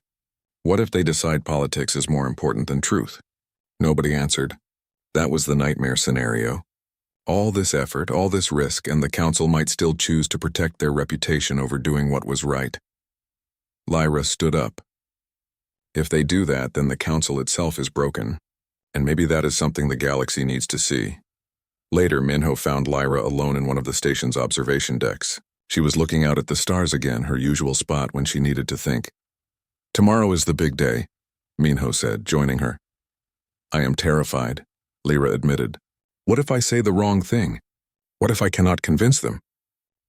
What if they decide politics is more important than truth? Nobody answered. That was the nightmare scenario. All this effort, all this risk, and the council might still choose to protect their reputation over doing what was right. Lyra stood up. If they do that, then the council itself is broken. And maybe that is something the galaxy needs to see. Later, Minho found Lyra alone in one of the station's observation decks. She was looking out at the stars again, her usual spot when she needed to think. Tomorrow is the big day, Minho said, joining her. I am terrified, Lyra admitted. What if I say the wrong thing? What if I cannot convince them?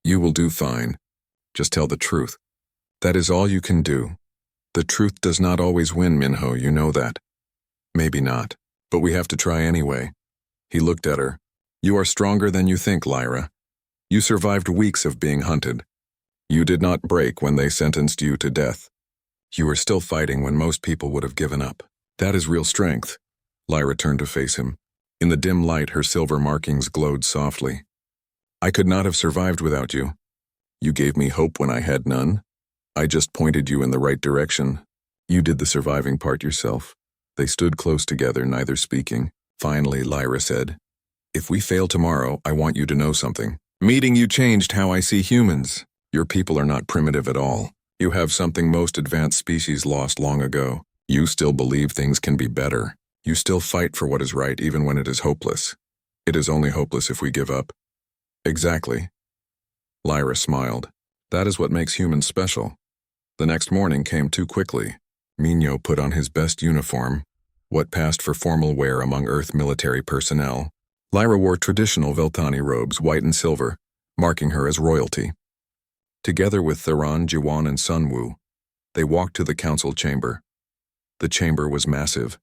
You will do fine. Just tell the truth. That is all you can do. The truth does not always win, Minho, you know that. Maybe not, but we have to try anyway. He looked at her. You are stronger than you think, Lyra. You survived weeks of being hunted. You did not break when they sentenced you to death. You were still fighting when most people would have given up. That is real strength. Lyra turned to face him. In the dim light, her silver markings glowed softly. I could not have survived without you. You gave me hope when I had none. I just pointed you in the right direction. You did the surviving part yourself. They stood close together, neither speaking. Finally, Lyra said, if we fail tomorrow, I want you to know something. Meeting you changed how I see humans. Your people are not primitive at all. You have something most advanced species lost long ago. You still believe things can be better. You still fight for what is right even when it is hopeless. It is only hopeless if we give up. Exactly. Lyra smiled. That is what makes humans special. The next morning came too quickly. Minho put on his best uniform, what passed for formal wear among Earth military personnel. Lyra wore traditional Veltani robes, white and silver, marking her as royalty. Together with Theron, Jiwan, and Sunwoo, they walked to the council chamber. The chamber was massive,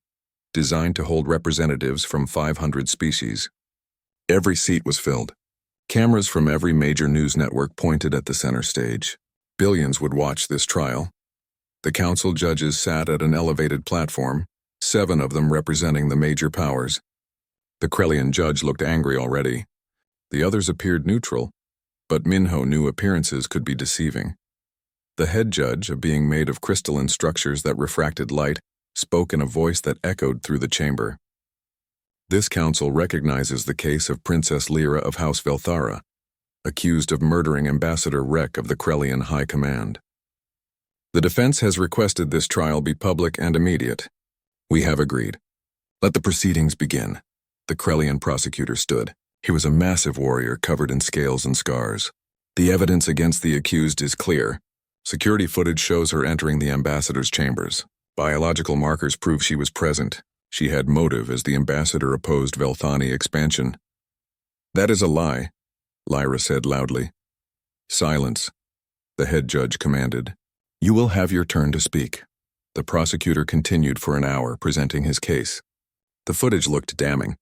designed to hold representatives from 500 species. Every seat was filled. Cameras from every major news network pointed at the center stage. Billions would watch this trial. The council judges sat at an elevated platform, 7 of them representing the major powers. The Krellian judge looked angry already. The others appeared neutral, but Minho knew appearances could be deceiving. The head judge, a being made of crystalline structures that refracted light, spoke in a voice that echoed through the chamber. This council recognizes the case of Princess Lyra of House Velthara. accused of murdering Ambassador Rek of the Krellian High Command. The defense has requested this trial be public and immediate. We have agreed. Let the proceedings begin. The Krellian prosecutor stood. He was a massive warrior covered in scales and scars. The evidence against the accused is clear. Security footage shows her entering the ambassador's chambers. Biological markers prove she was present. She had motive as the ambassador opposed Velthani expansion. That is a lie, Lyra said loudly. Silence, the head judge commanded. You will have your turn to speak. The prosecutor continued for an hour, presenting his case. The footage looked damning.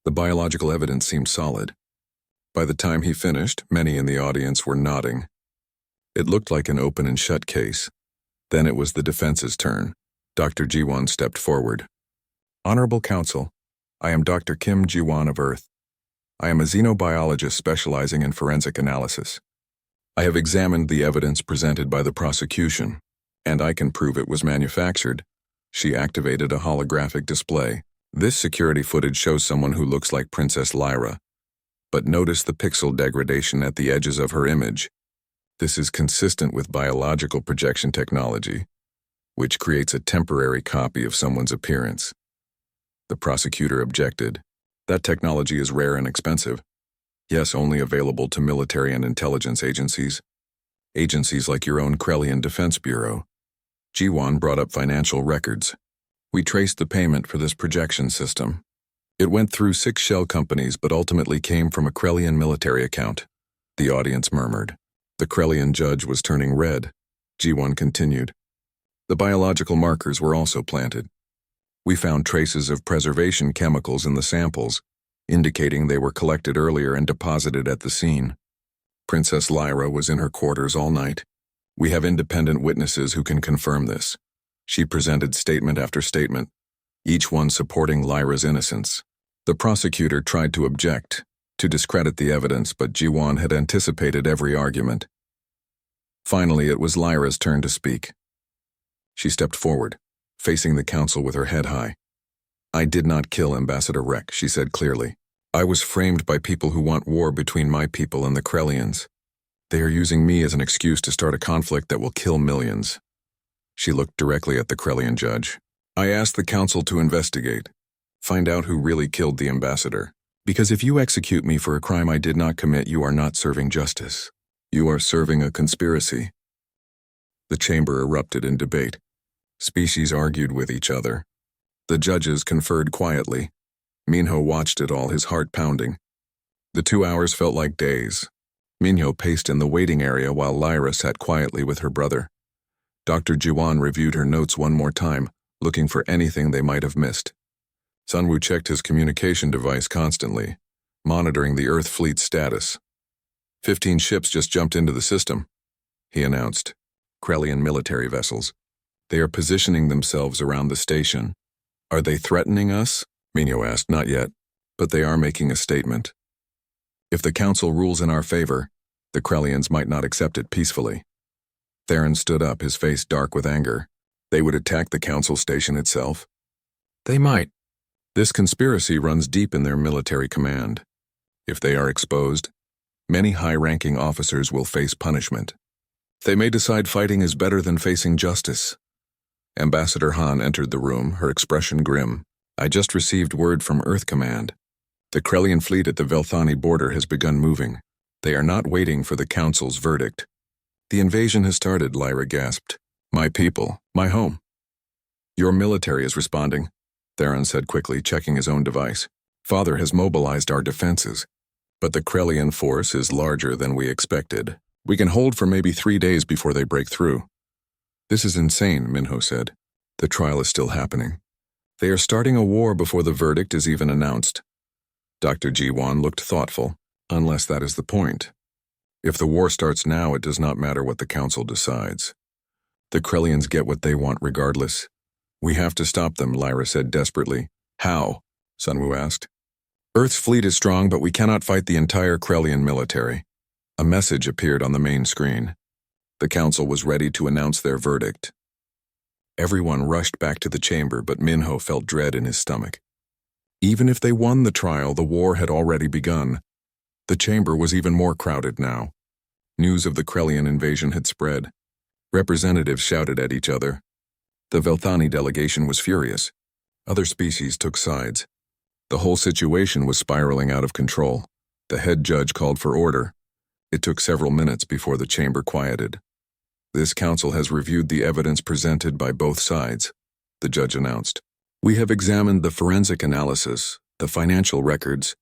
The biological evidence seemed solid. By the time he finished, many in the audience were nodding. It looked like an open and shut case. Then it was the defense's turn. Dr. Jiwon stepped forward. Honorable Counsel, I am Dr. Kim Jiwon of Earth. I am a xenobiologist specializing in forensic analysis. I have examined the evidence presented by the prosecution, and I can prove it was manufactured. She activated a holographic display. This security footage shows someone who looks like Princess Lyra. But notice the pixel degradation at the edges of her image. This is consistent with biological projection technology, which creates a temporary copy of someone's appearance. The prosecutor objected. That technology is rare and expensive. Yes, only available to military and intelligence agencies. Agencies like your own Krellian Defense Bureau. Jiwon brought up financial records. We traced the payment for this projection system. It went through 6 shell companies but ultimately came from a Krellian military account. The audience murmured. The Krellian judge was turning red. Jiwon continued. The biological markers were also planted. We found traces of preservation chemicals in the samples, indicating they were collected earlier and deposited at the scene. Princess Lyra was in her quarters all night. We have independent witnesses who can confirm this. She presented statement after statement, each one supporting Lyra's innocence. The prosecutor tried to object, to discredit the evidence, but Jiwon had anticipated every argument. Finally, it was Lyra's turn to speak. She stepped forward, facing the council with her head high. I did not kill Ambassador Rek, she said clearly. I was framed by people who want war between my people and the Krellians. They are using me as an excuse to start a conflict that will kill millions. She looked directly at the Krellian judge. I asked the council to investigate, find out who really killed the ambassador. Because if you execute me for a crime I did not commit, you are not serving justice. You are serving a conspiracy. The chamber erupted in debate. Species argued with each other. The judges conferred quietly. Minho watched it all, his heart pounding. The 2 hours felt like days. Minho paced in the waiting area while Lyra sat quietly with her brother. Dr. Jiwon reviewed her notes one more time, looking for anything they might have missed. Sunwoo checked his communication device constantly, monitoring the Earth fleet's status. 15 ships just jumped into the system, he announced. Krellian military vessels. They are positioning themselves around the station. Are they threatening us? Minho asked. Not yet, but they are making a statement. If the council rules in our favor, the Krellians might not accept it peacefully. Theron stood up, his face dark with anger. They would attack the council station itself? They might. This conspiracy runs deep in their military command. If they are exposed, many high-ranking officers will face punishment. They may decide fighting is better than facing justice. Ambassador Han entered the room, her expression grim. I just received word from Earth Command. The Krellian fleet at the Velthani border has begun moving. They are not waiting for the council's verdict. The invasion has started, Lyra gasped. My people, my home. Your military is responding, Theron said quickly, checking his own device. Father has mobilized our defenses, but the Krellian force is larger than we expected. We can hold for maybe 3 days before they break through. This is insane, Minho said. The trial is still happening. They are starting a war before the verdict is even announced. Dr. Jiwon looked thoughtful, unless that is the point. If the war starts now, it does not matter what the council decides. The Krellians get what they want regardless. We have to stop them, Lyra said desperately. How? Sunwoo asked. Earth's fleet is strong, but we cannot fight the entire Krellian military. A message appeared on the main screen. The council was ready to announce their verdict. Everyone rushed back to the chamber, but Minho felt dread in his stomach. Even if they won the trial, the war had already begun. The chamber was even more crowded now. News of the Krellian invasion had spread. Representatives shouted at each other. The Velthani delegation was furious. Other species took sides. The whole situation was spiraling out of control. The head judge called for order. It took several minutes before the chamber quieted. "This council has reviewed the evidence presented by both sides," the judge announced. "We have examined the forensic analysis, the financial records,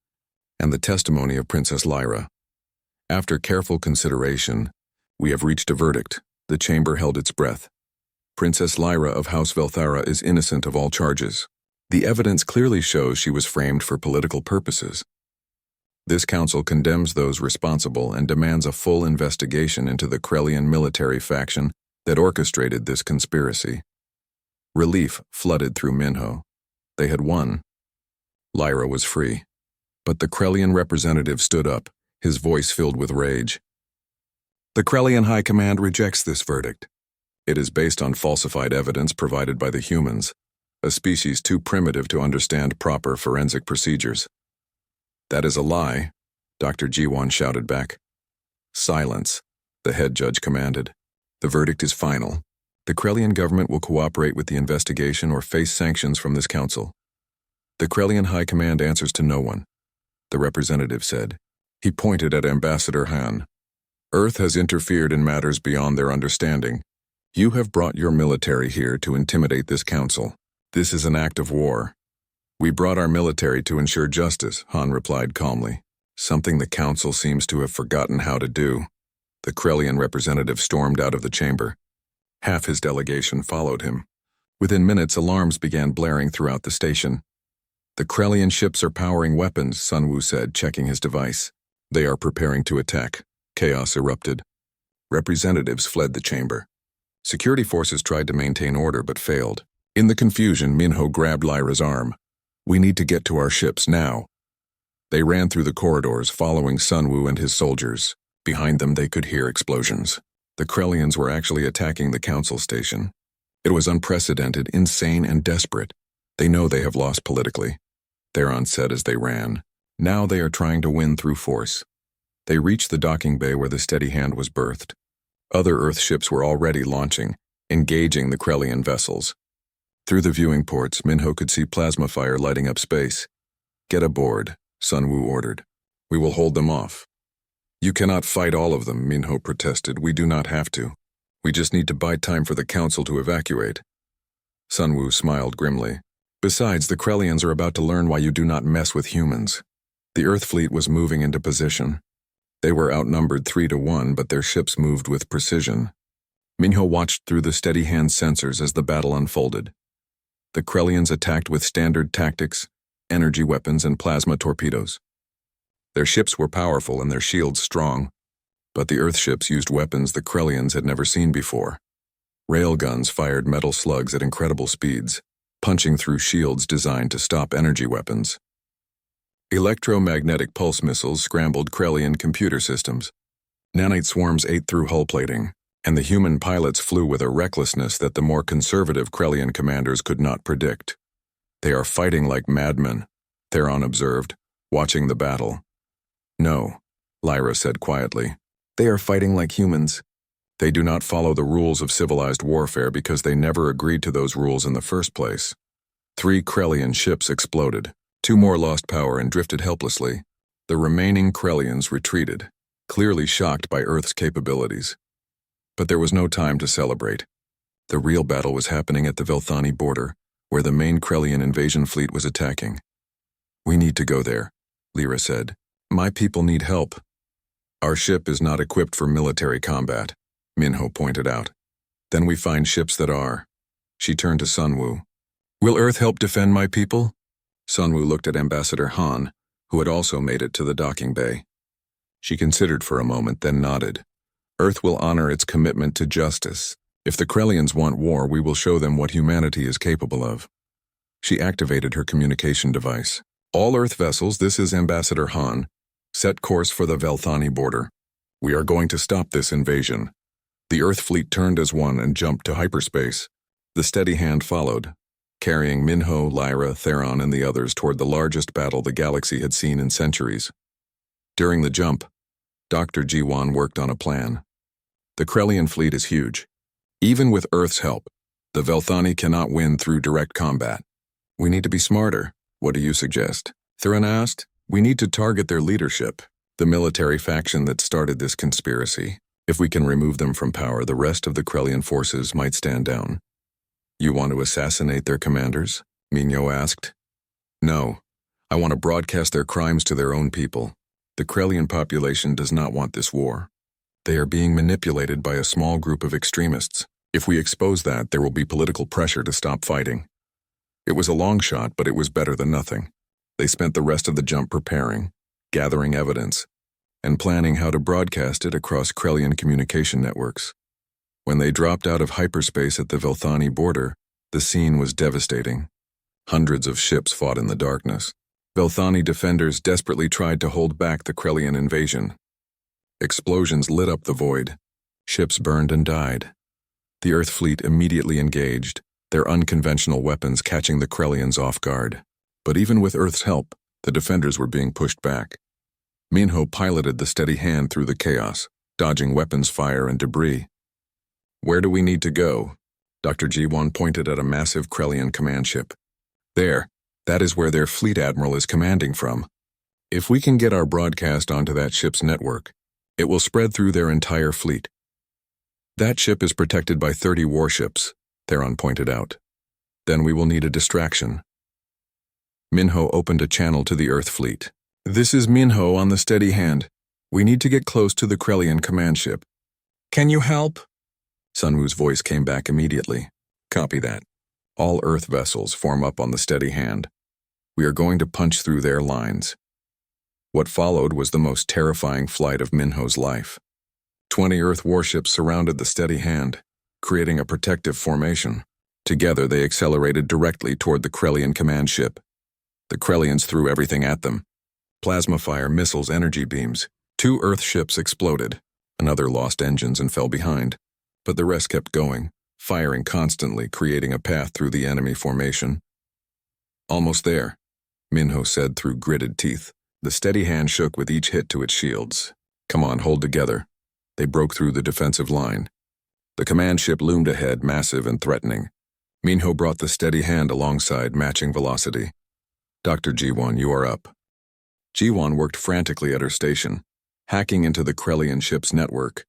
and the testimony of Princess Lyra. After careful consideration, we have reached a verdict." The chamber held its breath. "Princess Lyra of House Velthara is innocent of all charges. The evidence clearly shows she was framed for political purposes. This council condemns those responsible and demands a full investigation into the Krellian military faction that orchestrated this conspiracy." Relief flooded through Minho. They had won. Lyra was free. But the Krellian representative stood up, his voice filled with rage. "The Krellian High Command rejects this verdict. It is based on falsified evidence provided by the humans, a species too primitive to understand proper forensic procedures." "That is a lie," Dr. Jiwan shouted back. "Silence," the head judge commanded. "The verdict is final. The Krellian government will cooperate with the investigation or face sanctions from this council. The Krellian High Command answers to no one," the representative said. He pointed at Ambassador Han. "Earth has interfered in matters beyond their understanding. You have brought your military here to intimidate this council. This is an act of war." "We brought our military to ensure justice," Han replied calmly. "Something the council seems to have forgotten how to do." The Krellian representative stormed out of the chamber. Half his delegation followed him. Within minutes, alarms began blaring throughout the station. "The Krellian ships are powering weapons," Sunwoo said, checking his device. "They are preparing to attack." Chaos erupted. Representatives fled the chamber. Security forces tried to maintain order but failed. In the confusion, Minho grabbed Lyra's arm. "We need to get to our ships now." They ran through the corridors, following Sunwoo and his soldiers. Behind them, they could hear explosions. The Krellians were actually attacking the council station. It was unprecedented, insane, and desperate. They know they have lost politically. Theron said as they ran. Now they are trying to win through force. They reached the docking bay where the Steady Hand was berthed. Other Earth ships were already launching, engaging the Krellian vessels. Through the viewing ports, Minho could see plasma fire lighting up space. "Get aboard," Sunwoo ordered. "We will hold them off." "You cannot fight all of them," Minho protested. "We do not have to. We just need to buy time for the council to evacuate." Sunwoo smiled grimly. "Besides, the Krellians are about to learn why you do not mess with humans." The Earth fleet was moving into position. They were outnumbered 3-1, but their ships moved with precision. Minho watched through the Steady Hand sensors as the battle unfolded. The Krellians attacked with standard tactics, energy weapons, and plasma torpedoes. Their ships were powerful and their shields strong, but the Earth ships used weapons the Krellians had never seen before. Railguns fired metal slugs at incredible speeds, punching through shields designed to stop energy weapons. Electromagnetic pulse missiles scrambled Krellian computer systems. Nanite swarms ate through hull plating, and the human pilots flew with a recklessness that the more conservative Krellian commanders could not predict. "They are fighting like madmen," Theron observed, watching the battle. "No," Lyra said quietly. "They are fighting like humans. They do not follow the rules of civilized warfare because they never agreed to those rules in the first place." 3 Krellian ships exploded. 2 more lost power and drifted helplessly. The remaining Krellians retreated, clearly shocked by Earth's capabilities. But there was no time to celebrate. The real battle was happening at the Velthani border, where the main Krellian invasion fleet was attacking. "We need to go there," Lyra said. "My people need help." "Our ship is not equipped for military combat," Minho pointed out. "Then we find ships that are." She turned to Sunwoo. "Will Earth help defend my people?" Sunwoo looked at Ambassador Han, who had also made it to the docking bay. She considered for a moment, then nodded. "Earth will honor its commitment to justice. If the Krellians want war, we will show them what humanity is capable of." She activated her communication device. "All Earth vessels, this is Ambassador Han. Set course for the Velthani border. We are going to stop this invasion." The Earth fleet turned as one and jumped to hyperspace. The Steady Hand followed, carrying Minho, Lyra, Theron, and the others toward the largest battle the galaxy had seen in centuries. During the jump, Dr. Jiwan worked on a plan. The Krellian fleet is huge. Even with Earth's help, the Velthani cannot win through direct combat. We need to be smarter. What do you suggest? Thurin asked. We need to target their leadership, the military faction that started this conspiracy. If we can remove them from power, the rest of the Krellian forces might stand down. You want to assassinate their commanders? Minho asked. No. I want to broadcast their crimes to their own people. The Krellian population does not want this war. They are being manipulated by a small group of extremists. If we expose that, there will be political pressure to stop fighting. It was a long shot, but it was better than nothing. They spent the rest of the jump preparing, gathering evidence, and planning how to broadcast it across Krellian communication networks. When they dropped out of hyperspace at the Velthani border, the scene was devastating. Hundreds of ships fought in the darkness. Velthani defenders desperately tried to hold back the Krellian invasion. Explosions lit up the void. Ships burned and died. The Earth fleet immediately engaged, their unconventional weapons catching the Krellians off guard. But even with Earth's help, the defenders were being pushed back. Minho piloted the steady hand through the chaos, dodging weapons fire and debris. Where do we need to go? Dr. Jiwan pointed at a massive Krellian command ship. There, that is where their fleet admiral is commanding from. If we can get our broadcast onto that ship's network, it will spread through their entire fleet. That ship is protected by 30 warships, Theron pointed out. Then we will need a distraction. Minho opened a channel to the Earth fleet. This is Minho on the steady hand. We need to get close to the Krellian command ship. Can you help? Sunwoo's voice came back immediately. Copy that. All Earth vessels form up on the steady hand. We are going to punch through their lines. What followed was the most terrifying flight of Minho's life. 20 Earth warships surrounded the steady hand, creating a protective formation. Together they accelerated directly toward the Krellian command ship. The Krellians threw everything at them. Plasma fire, missiles, energy beams. 2 Earth ships exploded. Another lost engines and fell behind. But the rest kept going, firing constantly, creating a path through the enemy formation. Almost there, Minho said through gritted teeth. The steady hand shook with each hit to its shields. Come on, hold together. They broke through the defensive line. The command ship loomed ahead, massive and threatening. Minho brought the steady hand alongside, matching velocity. Dr. Jiwan, you are up. Jiwan worked frantically at her station, hacking into the Krellian ship's network.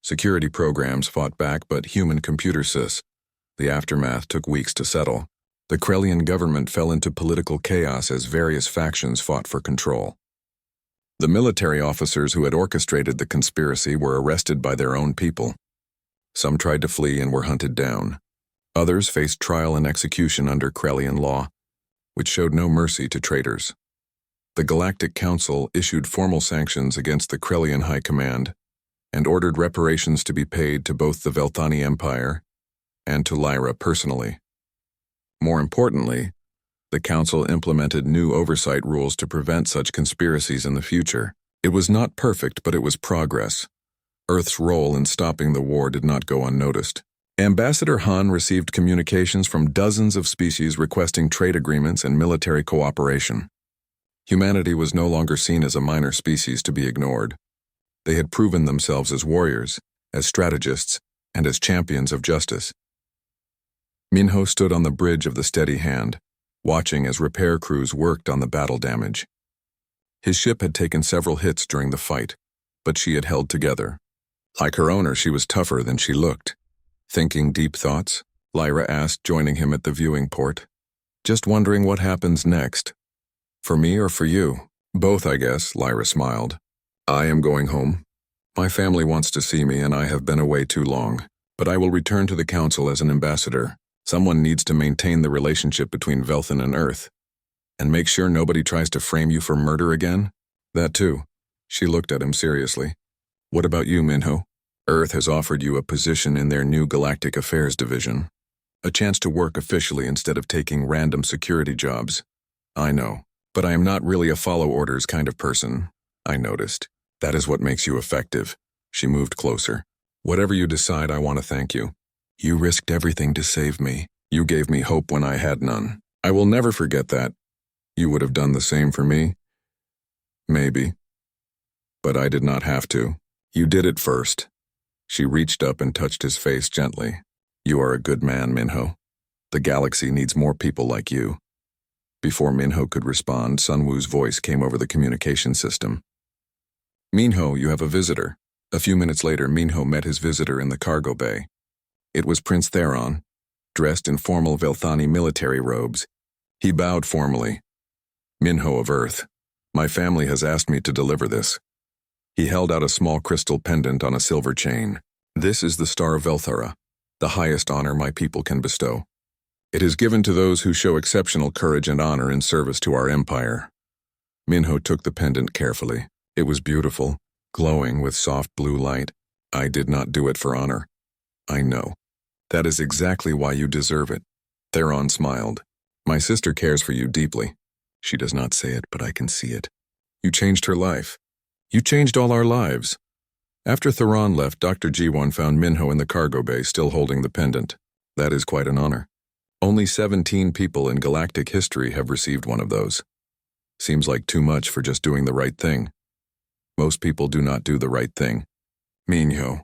Security programs fought back, but human computer sys. The aftermath took weeks to settle. The Krellian government fell into political chaos as various factions fought for control. The military officers who had orchestrated the conspiracy were arrested by their own people. Some tried to flee and were hunted down. Others faced trial and execution under Krellian law, which showed no mercy to traitors. The Galactic Council issued formal sanctions against the Krellian High Command and ordered reparations to be paid to both the Velthani Empire and to Lyra personally. More importantly, the Council implemented new oversight rules to prevent such conspiracies in the future. It was not perfect, but it was progress. Earth's role in stopping the war did not go unnoticed. Ambassador Han received communications from dozens of species requesting trade agreements and military cooperation. Humanity was no longer seen as a minor species to be ignored. They had proven themselves as warriors, as strategists, and as champions of justice. Minho stood on the bridge of the steady hand, watching as repair crews worked on the battle damage. His ship had taken several hits during the fight, but she had held together. Like her owner, she was tougher than she looked. Thinking deep thoughts, Lyra asked, joining him at the viewing port. Just wondering what happens next. For me or for you? Both, I guess, Lyra smiled. I am going home. My family wants to see me and I have been away too long, but I will return to the council as an ambassador. Someone needs to maintain the relationship between Velthan and Earth. And make sure nobody tries to frame you for murder again? That too. She looked at him seriously. What about you, Minho? Earth has offered you a position in their new Galactic Affairs division. A chance to work officially instead of taking random security jobs. I know, but I am not really a follow orders kind of person, I noticed. That is what makes you effective. She moved closer. Whatever you decide, I want to thank you. You risked everything to save me. You gave me hope when I had none. I will never forget that. You would have done the same for me? Maybe. But I did not have to. You did it first. She reached up and touched his face gently. You are a good man, Minho. The galaxy needs more people like you. Before Minho could respond, Sunwoo's voice came over the communication system. Minho, you have a visitor. A few minutes later, Minho met his visitor in the cargo bay. It was Prince Theron, dressed in formal Velthani military robes. He bowed formally. Minho of Earth, my family has asked me to deliver this. He held out a small crystal pendant on a silver chain. This is the Star of Velthara, the highest honor my people can bestow. It is given to those who show exceptional courage and honor in service to our empire. Minho took the pendant carefully. It was beautiful, glowing with soft blue light. I did not do it for honor. I know. That is exactly why you deserve it. Theron smiled. My sister cares for you deeply. She does not say it, but I can see it. You changed her life. You changed all our lives. After Theron left, Dr. G1 found Minho in the cargo bay still holding the pendant. That is quite an honor. Only 17 people in galactic history have received one of those. Seems like too much for just doing the right thing. Most people do not do the right thing. Minho.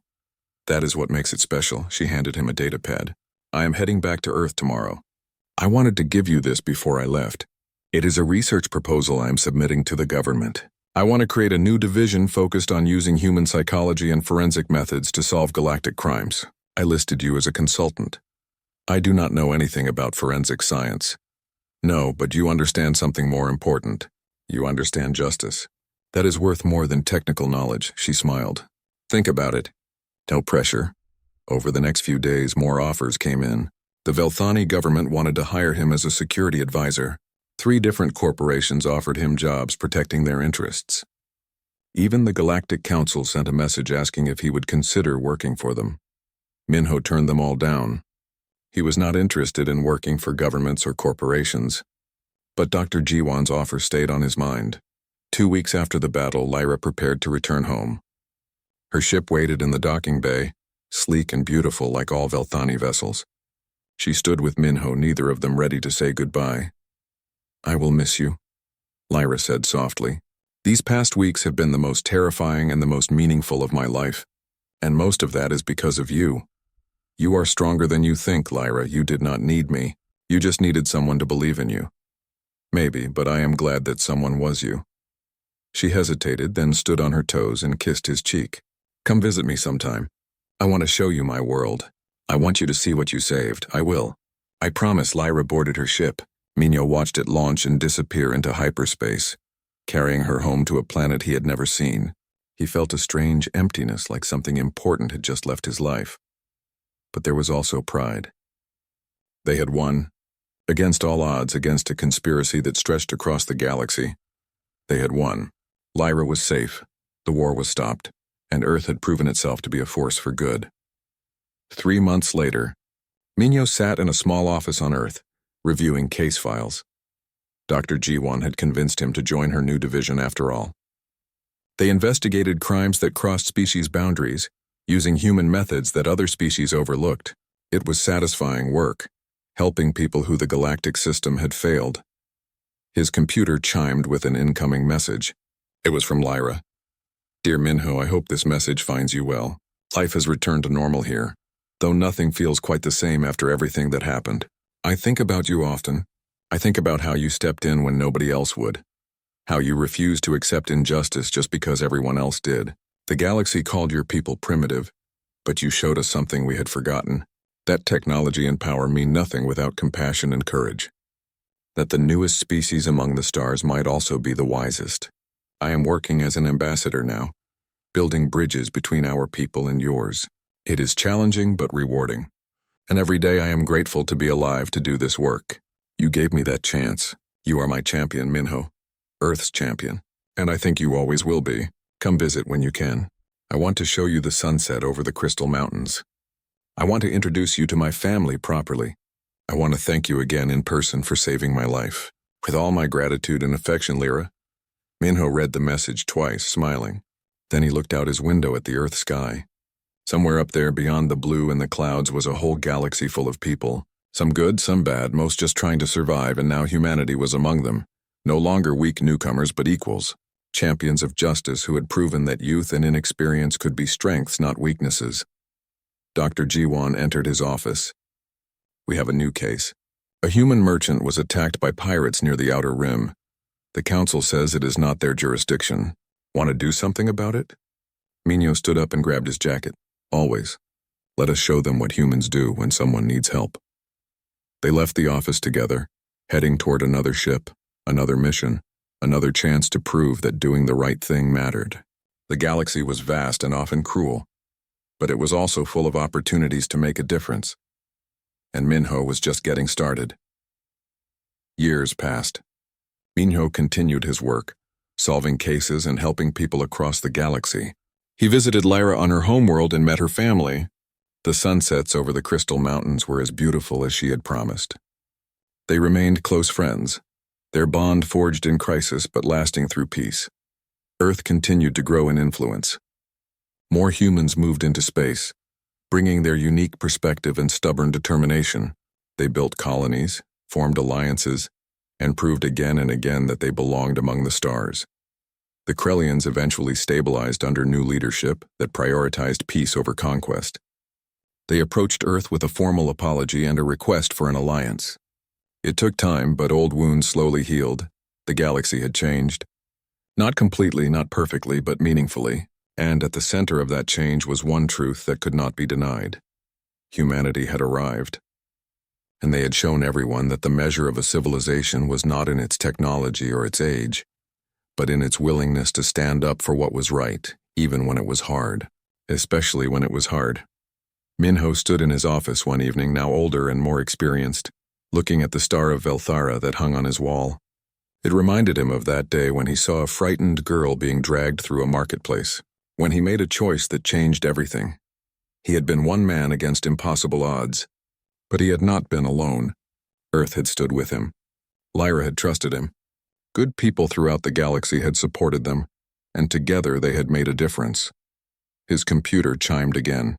That is what makes it special. She handed him a datapad. I am heading back to Earth tomorrow. I wanted to give you this before I left. It is a research proposal I am submitting to the government. I want to create a new division focused on using human psychology and forensic methods to solve galactic crimes. I listed you as a consultant. I do not know anything about forensic science. No, but you understand something more important. You understand justice. That is worth more than technical knowledge, she smiled. Think about it. No pressure. Over the next few days, more offers came in. The Velthani government wanted to hire him as a security advisor. 3 different corporations offered him jobs protecting their interests. Even the Galactic Council sent a message asking if he would consider working for them. Minho turned them all down. He was not interested in working for governments or corporations. But Dr. Jiwan's offer stayed on his mind. 2 weeks after the battle, Lyra prepared to return home. Her ship waited in the docking bay, sleek and beautiful like all Velthani vessels. She stood with Minho, neither of them ready to say goodbye. I will miss you, Lyra said softly. These past weeks have been the most terrifying and the most meaningful of my life. And most of that is because of you. You are stronger than you think, Lyra. You did not need me. You just needed someone to believe in you. Maybe, but I am glad that someone was you. She hesitated, then stood on her toes and kissed his cheek. Come visit me sometime. I want to show you my world. I want you to see what you saved. I will. I promise. Lyra boarded her ship. Minho watched it launch and disappear into hyperspace, carrying her home to a planet he had never seen. He felt a strange emptiness, like something important had just left his life. But there was also pride. They had won. Against all odds, against a conspiracy that stretched across the galaxy. They had won. Lyra was safe. The war was stopped, and Earth had proven itself to be a force for good. 3 months later, Minho sat in a small office on Earth, reviewing case files. Dr. G1 had convinced him to join her new division after all. They investigated crimes that crossed species boundaries, using human methods that other species overlooked. It was satisfying work, helping people who the galactic system had failed. His computer chimed with an incoming message. It was from Lyra. Dear Minho, I hope this message finds you well. Life has returned to normal here, though nothing feels quite the same after everything that happened. I think about you often. I think about how you stepped in when nobody else would. How you refused to accept injustice just because everyone else did. The galaxy called your people primitive, but you showed us something we had forgotten. That technology and power mean nothing without compassion and courage. That the newest species among the stars might also be the wisest. I am working as an ambassador now, building bridges between our people and yours. It is challenging but rewarding. And every day I am grateful to be alive to do this work. You gave me that chance. You are my champion, Minho. Earth's champion. And I think you always will be. Come visit when you can. I want to show you the sunset over the Crystal Mountains. I want to introduce you to my family properly. I want to thank you again in person for saving my life. With all my gratitude and affection, Lyra. Minho read the message twice, smiling. Then he looked out his window at the Earth sky. Somewhere up there beyond the blue and the clouds was a whole galaxy full of people. Some good, some bad, most just trying to survive, and now humanity was among them. No longer weak newcomers, but equals. champions of justice who had proven that youth and inexperience could be strengths, not weaknesses. Dr. Jiwon entered his office. We have a new case. A human merchant was attacked by pirates near the Outer Rim. The council says it is not their jurisdiction. Want to do something about it? Minho stood up and grabbed his jacket. Always. Let us show them what humans do when someone needs help. They left the office together, heading toward another ship, another mission, another chance to prove that doing the right thing mattered. The galaxy was vast and often cruel, but it was also full of opportunities to make a difference. And Minho was just getting started. Years passed. Minho continued his work, solving cases and helping people across the galaxy. He visited Lyra on her homeworld and met her family. The sunsets over the Crystal Mountains were as beautiful as she had promised. They remained close friends, their bond forged in crisis but lasting through peace. Earth continued to grow in influence. More humans moved into space, bringing their unique perspective and stubborn determination. They built colonies, formed alliances, and proved again and again that they belonged among the stars. The Krellians eventually stabilized under new leadership that prioritized peace over conquest. They approached Earth with a formal apology and a request for an alliance. It took time, but old wounds slowly healed. The galaxy had changed. Not completely, not perfectly, but meaningfully. And at the center of that change was one truth that could not be denied. Humanity had arrived. And they had shown everyone that the measure of a civilization was not in its technology or its age, but in its willingness to stand up for what was right, even when it was hard. Especially when it was hard. Minho stood in his office one evening, now older and more experienced, looking at the Star of Velthara that hung on his wall. It reminded him of that day when he saw a frightened girl being dragged through a marketplace, when he made a choice that changed everything. He had been one man against impossible odds, but he had not been alone. Earth had stood with him. Lyra had trusted him. Good people throughout the galaxy had supported them, and together they had made a difference. His computer chimed again.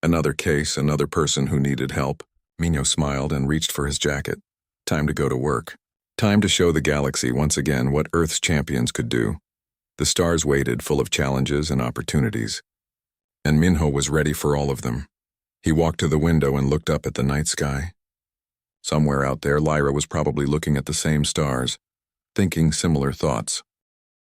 Another case, another person who needed help. Minho smiled and reached for his jacket. Time to go to work. Time to show the galaxy once again what Earth's champions could do. The stars waited, full of challenges and opportunities. And Minho was ready for all of them. He walked to the window and looked up at the night sky. Somewhere out there, Lyra was probably looking at the same stars, thinking similar thoughts.